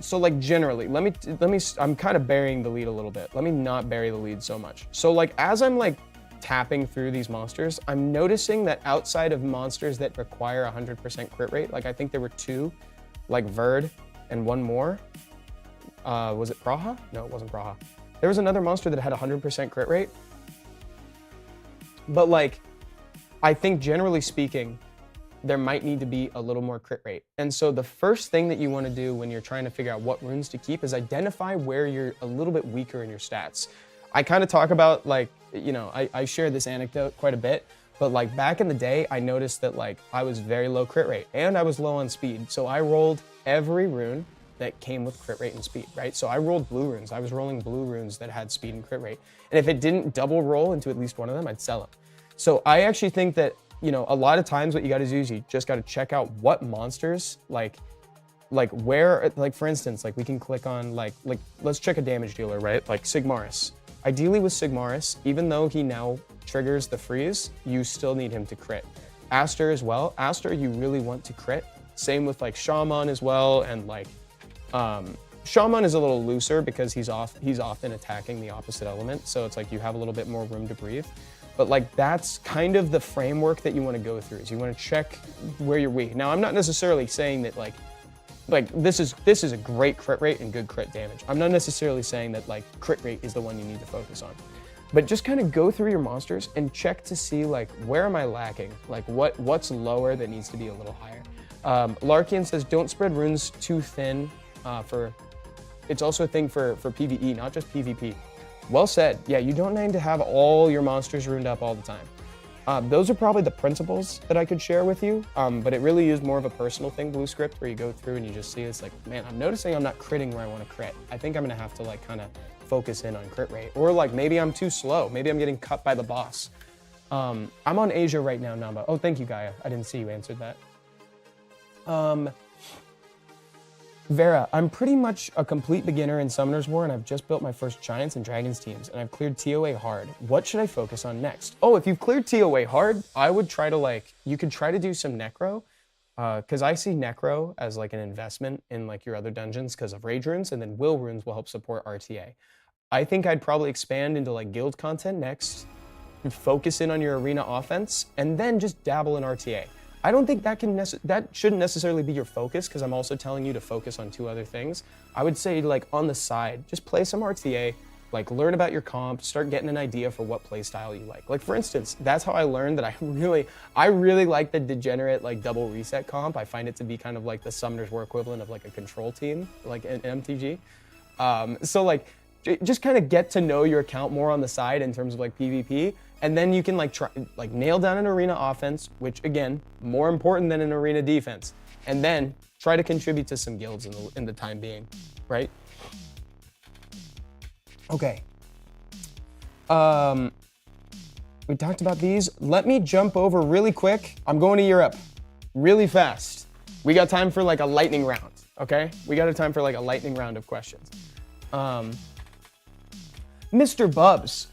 so like generally, let me, I'm kind of burying the lead a little bit. Let me not bury the lead so much. So like, as I'm like tapping through these monsters, I'm noticing that outside of monsters that require 100% crit rate, like I think there were 2, like Verd and one more. Was it Praha? No, it wasn't Praha. There was another monster that had 100% crit rate. But like, I think generally speaking, there might need to be a little more crit rate. And so the first thing that you want to do when you're trying to figure out what runes to keep is identify where you're a little bit weaker in your stats. I kind of talk about like, you know, I share this anecdote quite a bit, but like back in the day, I noticed that like I was very low crit rate and I was low on speed. So I rolled every rune that came with crit rate and speed, right? So I rolled blue runes. I was rolling blue runes that had speed and crit rate. And if it didn't double roll into at least one of them, I'd sell them. So I actually think that, you know, a lot of times what you gotta do is you just gotta check out what monsters, like where, like for instance, like we can click on like let's check a damage dealer, right? Like Sigmaris. Ideally with Sigmaris, even though he now triggers the freeze, you still need him to crit. Aster as well. Aster, you really want to crit. Same with like Shaman as well, and like, Shaman is a little looser because he's often attacking the opposite element, so it's like you have a little bit more room to breathe. But like that's kind of the framework that you want to go through. Is you want to check where you're weak. Now I'm not necessarily saying that like this is a great crit rate and good crit damage. I'm not necessarily saying that like crit rate is the one you need to focus on. But just kind of go through your monsters and check to see like where am I lacking? Like what's lower that needs to be a little higher. Larkian says don't spread runes too thin it's also a thing for PvE, not just PvP. Well said. Yeah, you don't need to have all your monsters runed up all the time. Those are probably the principles that I could share with you, but it really is more of a personal thing, Blue Script, where you go through and you just see it's like, man, I'm noticing I'm not critting where I want to crit. I think I'm gonna have to like kind of focus in on crit rate, or like maybe I'm too slow. Maybe I'm getting cut by the boss. I'm on Asia right now, Namba. Oh, thank you, Gaia. I didn't see you answered that. Vera, I'm pretty much a complete beginner in Summoner's War, and I've just built my first Giants and Dragons teams, and I've cleared TOA hard. What should I focus on next? Oh, if you've cleared TOA hard, I would try to like, you could try to do some Necro, because I see Necro as like an investment in like your other dungeons because of Rage Runes, and then Will Runes will help support RTA. I think I'd probably expand into like guild content next, and focus in on your arena offense, and then just dabble in RTA. I don't think that shouldn't necessarily be your focus, because I'm also telling you to focus on 2 other things. I would say like on the side, just play some RTA, like learn about your comp, start getting an idea for what play style you like. Like for instance, that's how I learned that I really like the degenerate like double reset comp. I find it to be kind of like the Summoner's War equivalent of like a control team, like an MTG. So like just kind of get to know your account more on the side in terms of like PvP. And then you can like try like nail down an arena offense, which again, more important than an arena defense. And then try to contribute to some guilds in the time being, right? Okay. We talked about these. Let me jump over really quick. I'm going to Europe really fast. We got time for like a lightning round, okay? We got a time for like a lightning round of questions. Mr. Bubs,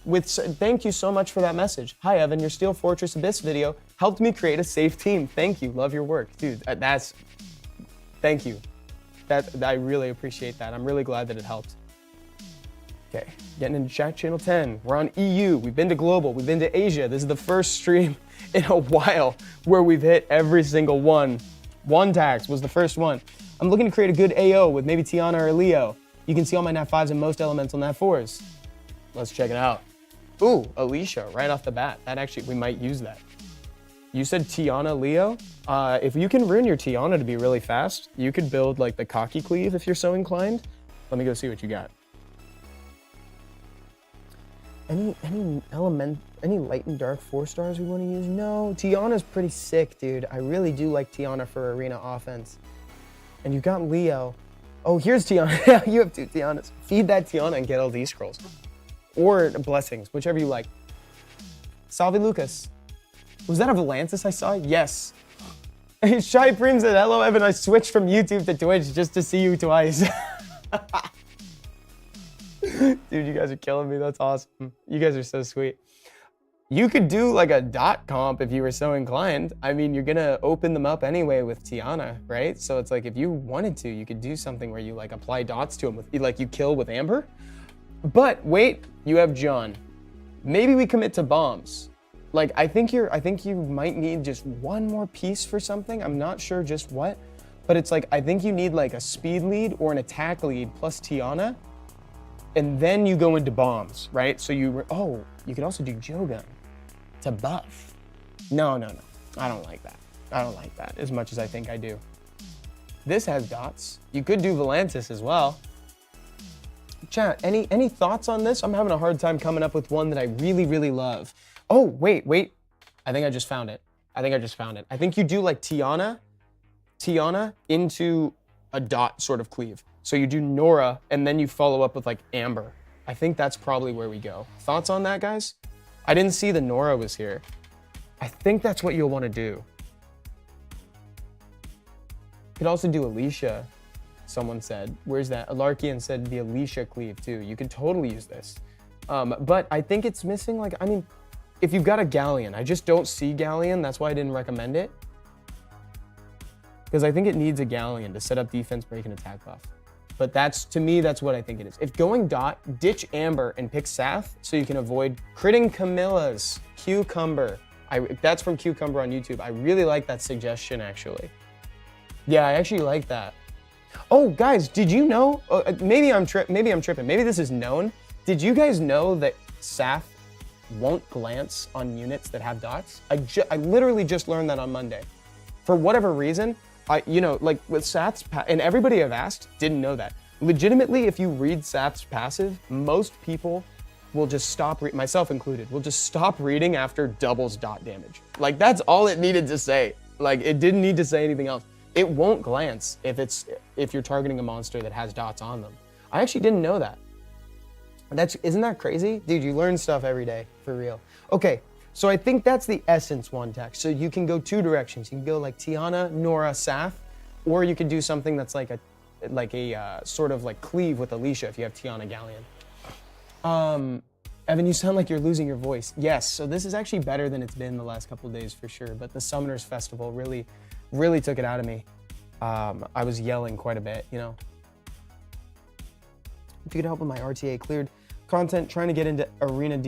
thank you so much for that message. Hi, Evan, your Steel Fortress Abyss video helped me create a safe team. Thank you, love your work. Dude, thank you. I really appreciate that. I'm really glad that it helped. Okay, getting into chat channel 10. We're on EU, we've been to global, we've been to Asia. This is the first stream in a while where we've hit every single one. One tax was the first one. I'm looking to create a good AO with maybe Tiana or Leo. You can see all my Nat 5s and most elemental Nat 4s. Let's check it out. Ooh, Alicia, right off the bat. That actually, we might use that. You said Tiana, Leo? If you can rune your Tiana to be really fast, you could build like the Cocky Cleave if you're so inclined. Let me go see what you got. Any light and dark 4-stars we want to use? No, Tiana's pretty sick, dude. I really do like Tiana for arena offense. And you got Leo. Oh, here's Tiana. You have 2 Tianas. Feed that Tiana and get LD scrolls. Or blessings, whichever you like. Salve Lucas. Was that a Volantis I saw? Yes. Shy Prim said, hello Evan, I switched from YouTube to Twitch just to see you twice. Dude, you guys are killing me, that's awesome. You guys are so sweet. You could do like a dot comp if you were so inclined. I mean, you're gonna open them up anyway with Tiana, right? So it's like if you wanted to, you could do something where you like apply dots to them with like you kill with Amber. But wait, you have John. Maybe we commit to bombs. Like I think you might need just one more piece for something. I'm not sure just what, but it's like I think you need like a speed lead or an attack lead plus Tiana. And then you go into bombs, right? So you could also do Jogun to buff. No. I don't like that. I don't like that as much as I think I do. This has dots. You could do Volantis as well. Chat, any thoughts on this? I'm having a hard time coming up with one that I really, really love. Oh, wait. I think I just found it. I think you do like Tiana into a dot sort of cleave. So you do Nora and then you follow up with like Amber. I think that's probably where we go. Thoughts on that, guys? I didn't see the Nora was here. I think that's what you'll want to do. You could also do Alicia, someone said. Where's that? Alarkian said the Alicia cleave too. You could totally use this. But I think it's missing like, I mean, if you've got a Galleon, I just don't see Galleon. That's why I didn't recommend it. Because I think it needs a Galleon to set up defense, break, and attack buff. But to me, that's what I think it is. If going dot, ditch Amber and pick Sath so you can avoid critting Camilla's Cucumber. That's from Cucumber on YouTube. I really like that suggestion, actually. Yeah, I actually like that. Oh, guys, did you know? Maybe I'm tripping. Maybe this is known. Did you guys know that Sath won't glance on units that have dots? I literally just learned that on Monday. For whatever reason, like with Sath's, and everybody I've asked didn't know that. Legitimately, if you read Sath's passive, most people will just stop, myself included, will just stop reading after doubles dot damage. Like that's all it needed to say. Like it didn't need to say anything else. It won't glance if you're targeting a monster that has dots on them. I actually didn't know that. Isn't that crazy? Dude, you learn stuff every day, for real. Okay. So I think that's the essence one tech. So you can go two directions. You can go like Tiana, Nora, Sath, or you could do something that's like a sort of like cleave with Alicia if you have Tiana Galleon. Evan, you sound like you're losing your voice. Yes, so this is actually better than it's been the last couple of days for sure, but the Summoners Festival really took it out of me. I was yelling quite a bit, you know. If you could help with my RTA cleared content, trying to get into arena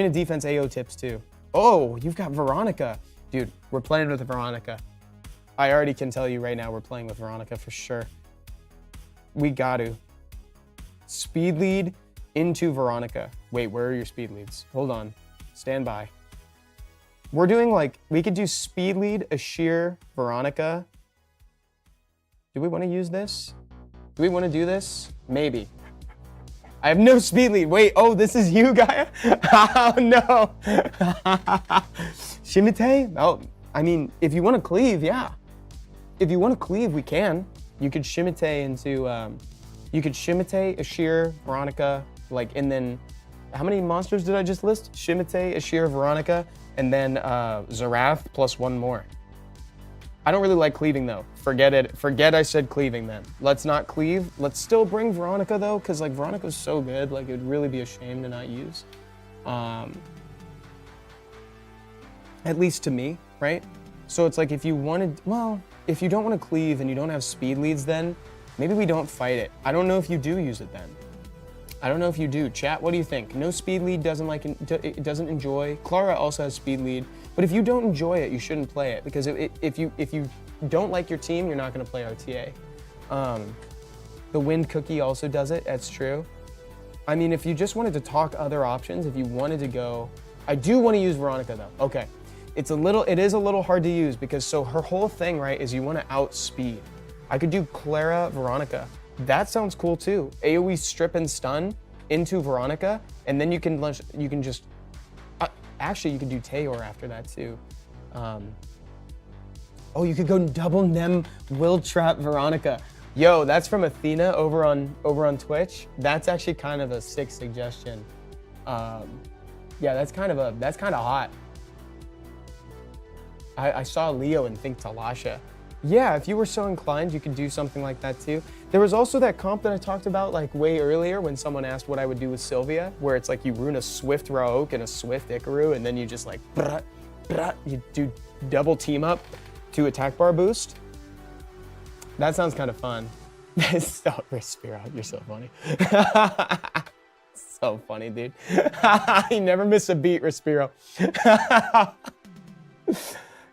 defense AO tips too. Oh, you've got Veronica. Dude, we're playing with Veronica. I already can tell you right now we're playing with Veronica for sure. We got to. Speed lead into Veronica. Wait, where are your speed leads? Hold on. Stand by. We're doing like, we could do speed lead, Ashir, Veronica. Do we want to use this? Do we want to do this? Maybe. I have no speed lead. Wait, oh, this is you, Gaia? Oh, no. Shimite? Oh, I mean, if you want to cleave, yeah. If you want to cleave, we can. You could Shimite into, Ashir, Veronica, like, and then, how many monsters did I just list? Shimite, Ashir, Veronica, and then Zarath plus one more. I don't really like cleaving though. Forget it. Forget I said cleaving then. Let's not cleave. Let's still bring Veronica though, because like Veronica's so good. Like it would really be a shame to not use. At least to me, right? So it's like if you wanted, well, if you don't want to cleave and you don't have speed leads then, maybe we don't fight it. I don't know if you do use it then. I don't know if you do. Chat, what do you think? No speed lead it doesn't enjoy. Clara also has speed lead. But if you don't enjoy it, you shouldn't play it because if you don't like your team, you're not going to play RTA. The Wind Cookie also does it. That's true. I mean, if you just wanted to talk other options, if you wanted to go, I do want to use Veronica though. Okay, it is a little hard to use because so her whole thing, right, is you want to outspeed. I could do Clara Veronica. That sounds cool too. AoE strip and stun into Veronica, and then you can just. Actually, you could do Teor after that too. Oh, you could go double Nem Will Trap Veronica. Yo, that's from Athena over on Twitch. That's actually kind of a sick suggestion. Yeah, that's kind of hot. I saw Leo and think Talasha. Yeah, if you were so inclined, you could do something like that too. There was also that comp that I talked about like way earlier when someone asked what I would do with Sylvia, where it's like you rune a Swift Raoak and a Swift Ikaru, and then you just like, you do double team up to attack bar boost. That sounds kind of fun. Stop, Respiro, you're so funny. So funny, dude. You never miss a beat, Respiro.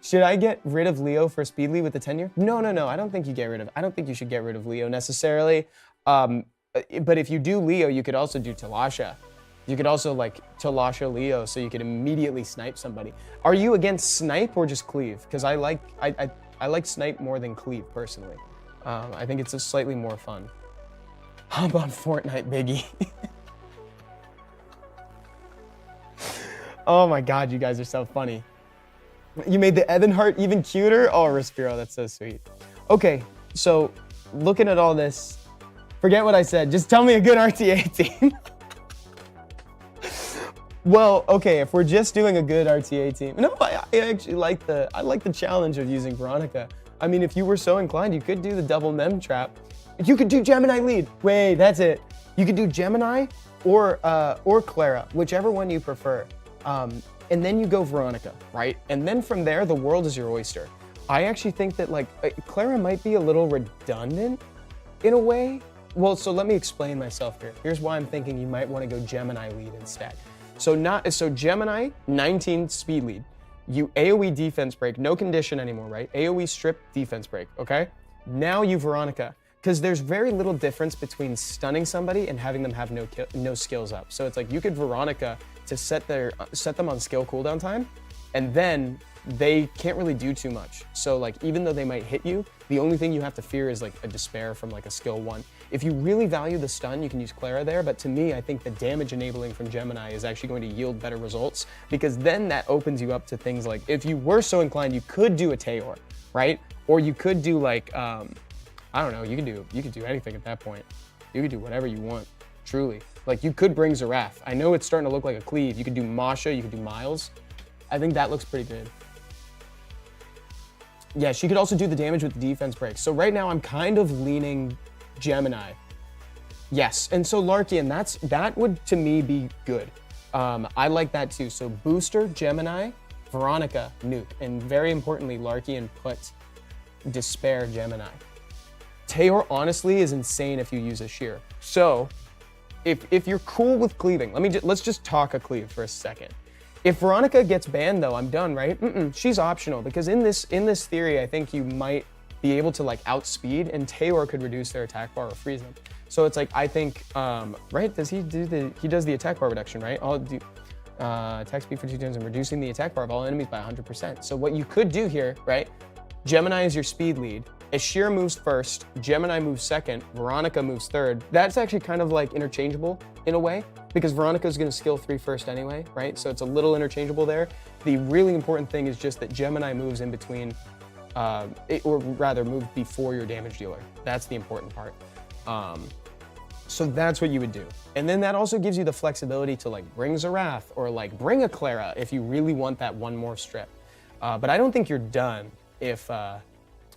Should I get rid of Leo for speed lead with the tenure? No. I don't think you should get rid of Leo necessarily. But if you do Leo, you could also do Talasha. You could also like Talasha Leo, so you could immediately snipe somebody. Are you against snipe or just cleave? Because I like snipe more than cleave personally. I think it's just slightly more fun. Hop on Fortnite, Biggie. Oh my God, you guys are so funny. You made the Evan heart even cuter? Oh, Respiro, that's so sweet. Okay, so looking at all this, forget what I said. Just tell me a good RTA team. Well, okay, if we're just doing a good RTA team. No, I actually like the challenge of using Veronica. I mean, if you were so inclined, you could do the double mem trap. You could do Gemini lead. Wait, that's it. You could do Gemini or Clara, whichever one you prefer. And then you go Veronica, right? And then from there, the world is your oyster. I actually think that like Clara might be a little redundant in a way. Well, so let me explain myself here. Here's why I'm thinking you might want to go Gemini lead instead. So Gemini, 19 speed lead. You AoE defense break, no condition anymore, right? AoE strip defense break, okay? Now you Veronica, because there's very little difference between stunning somebody and having them have no skills up. So it's like you could Veronica to set them on skill cooldown time, and then they can't really do too much. So like even though they might hit you, the only thing you have to fear is like a despair from like a skill 1. If you really value the stun, you can use Clara there, but to me, I think the damage enabling from Gemini is actually going to yield better results, because then that opens you up to things like, if you were so inclined, you could do a Taeor, right? Or you could do like, I don't know, you could do anything at that point. You could do whatever you want, truly. Like you could bring Xerath. I know it's starting to look like a cleave. You could do Masha, you could do Miles. I think that looks pretty good. Yeah, she could also do the damage with the defense break. So right now I'm kind of leaning Gemini. Yes, and so Larkian, that would to me be good. I like that too. So Booster, Gemini, Veronica, Nuke, and very importantly, Larkian put Despair, Gemini. Taeor honestly is insane if you use a shear. So if you're cool with cleaving, let's just talk a cleave for a second. If Veronica gets banned though, I'm done, right? She's optional, because in this theory, I think you might be able to like outspeed, and Taeor could reduce their attack bar or freeze them. So it's like, I think, right? Does he does the attack bar reduction, right? I'll do attack speed for 2 turns and reducing the attack bar of all enemies by 100%. So what you could do here, right? Gemini is your speed lead. Ashir moves first, Gemini moves second, Veronica moves third. That's actually kind of like interchangeable in a way, because Veronica is going to skill 3 first anyway, right? So it's a little interchangeable there. The really important thing is just that Gemini moves in between, or rather move before your damage dealer. That's the important part. So that's what you would do. And then that also gives you the flexibility to like bring Xerath or like bring a Clara if you really want that one more strip. But I don't think you're done if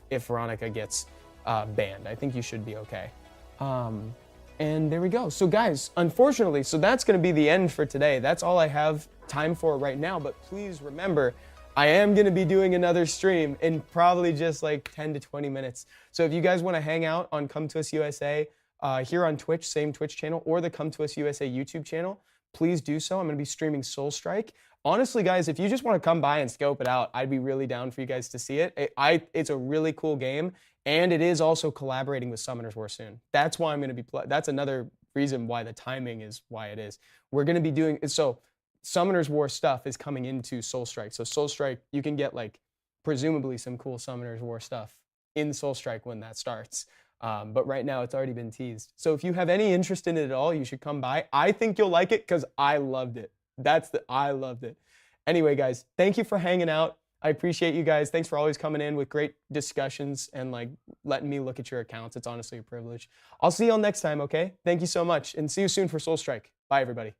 Veronica gets banned. I think you should be okay. And there we go. So guys, unfortunately, so that's gonna be the end for today. That's all I have time for right now, but please remember, I am gonna be doing another stream in probably just like 10 to 20 minutes. So if you guys wanna hang out on Come To Us USA here on Twitch, same Twitch channel, or the Come To Us USA YouTube channel, please do so. I'm gonna be streaming Soul Strike. Honestly, guys, if you just want to come by and scope it out, I'd be really down for you guys to see it. It's a really cool game, and it is also collaborating with Summoners War soon. That's why I'm going to be that's another reason why the timing is why it is. We're going to be doing so. Summoners War stuff is coming into Soul Strike. So Soul Strike, you can get like presumably some cool Summoners War stuff in Soul Strike when that starts. But right now it's already been teased. So if you have any interest in it at all, you should come by. I think you'll like it because I loved it. I loved it. Anyway, guys, thank you for hanging out. I appreciate you guys. Thanks for always coming in with great discussions and like letting me look at your accounts. It's honestly a privilege. I'll see y'all next time, okay? Thank you so much, and see you soon for Soul Strike. Bye, everybody.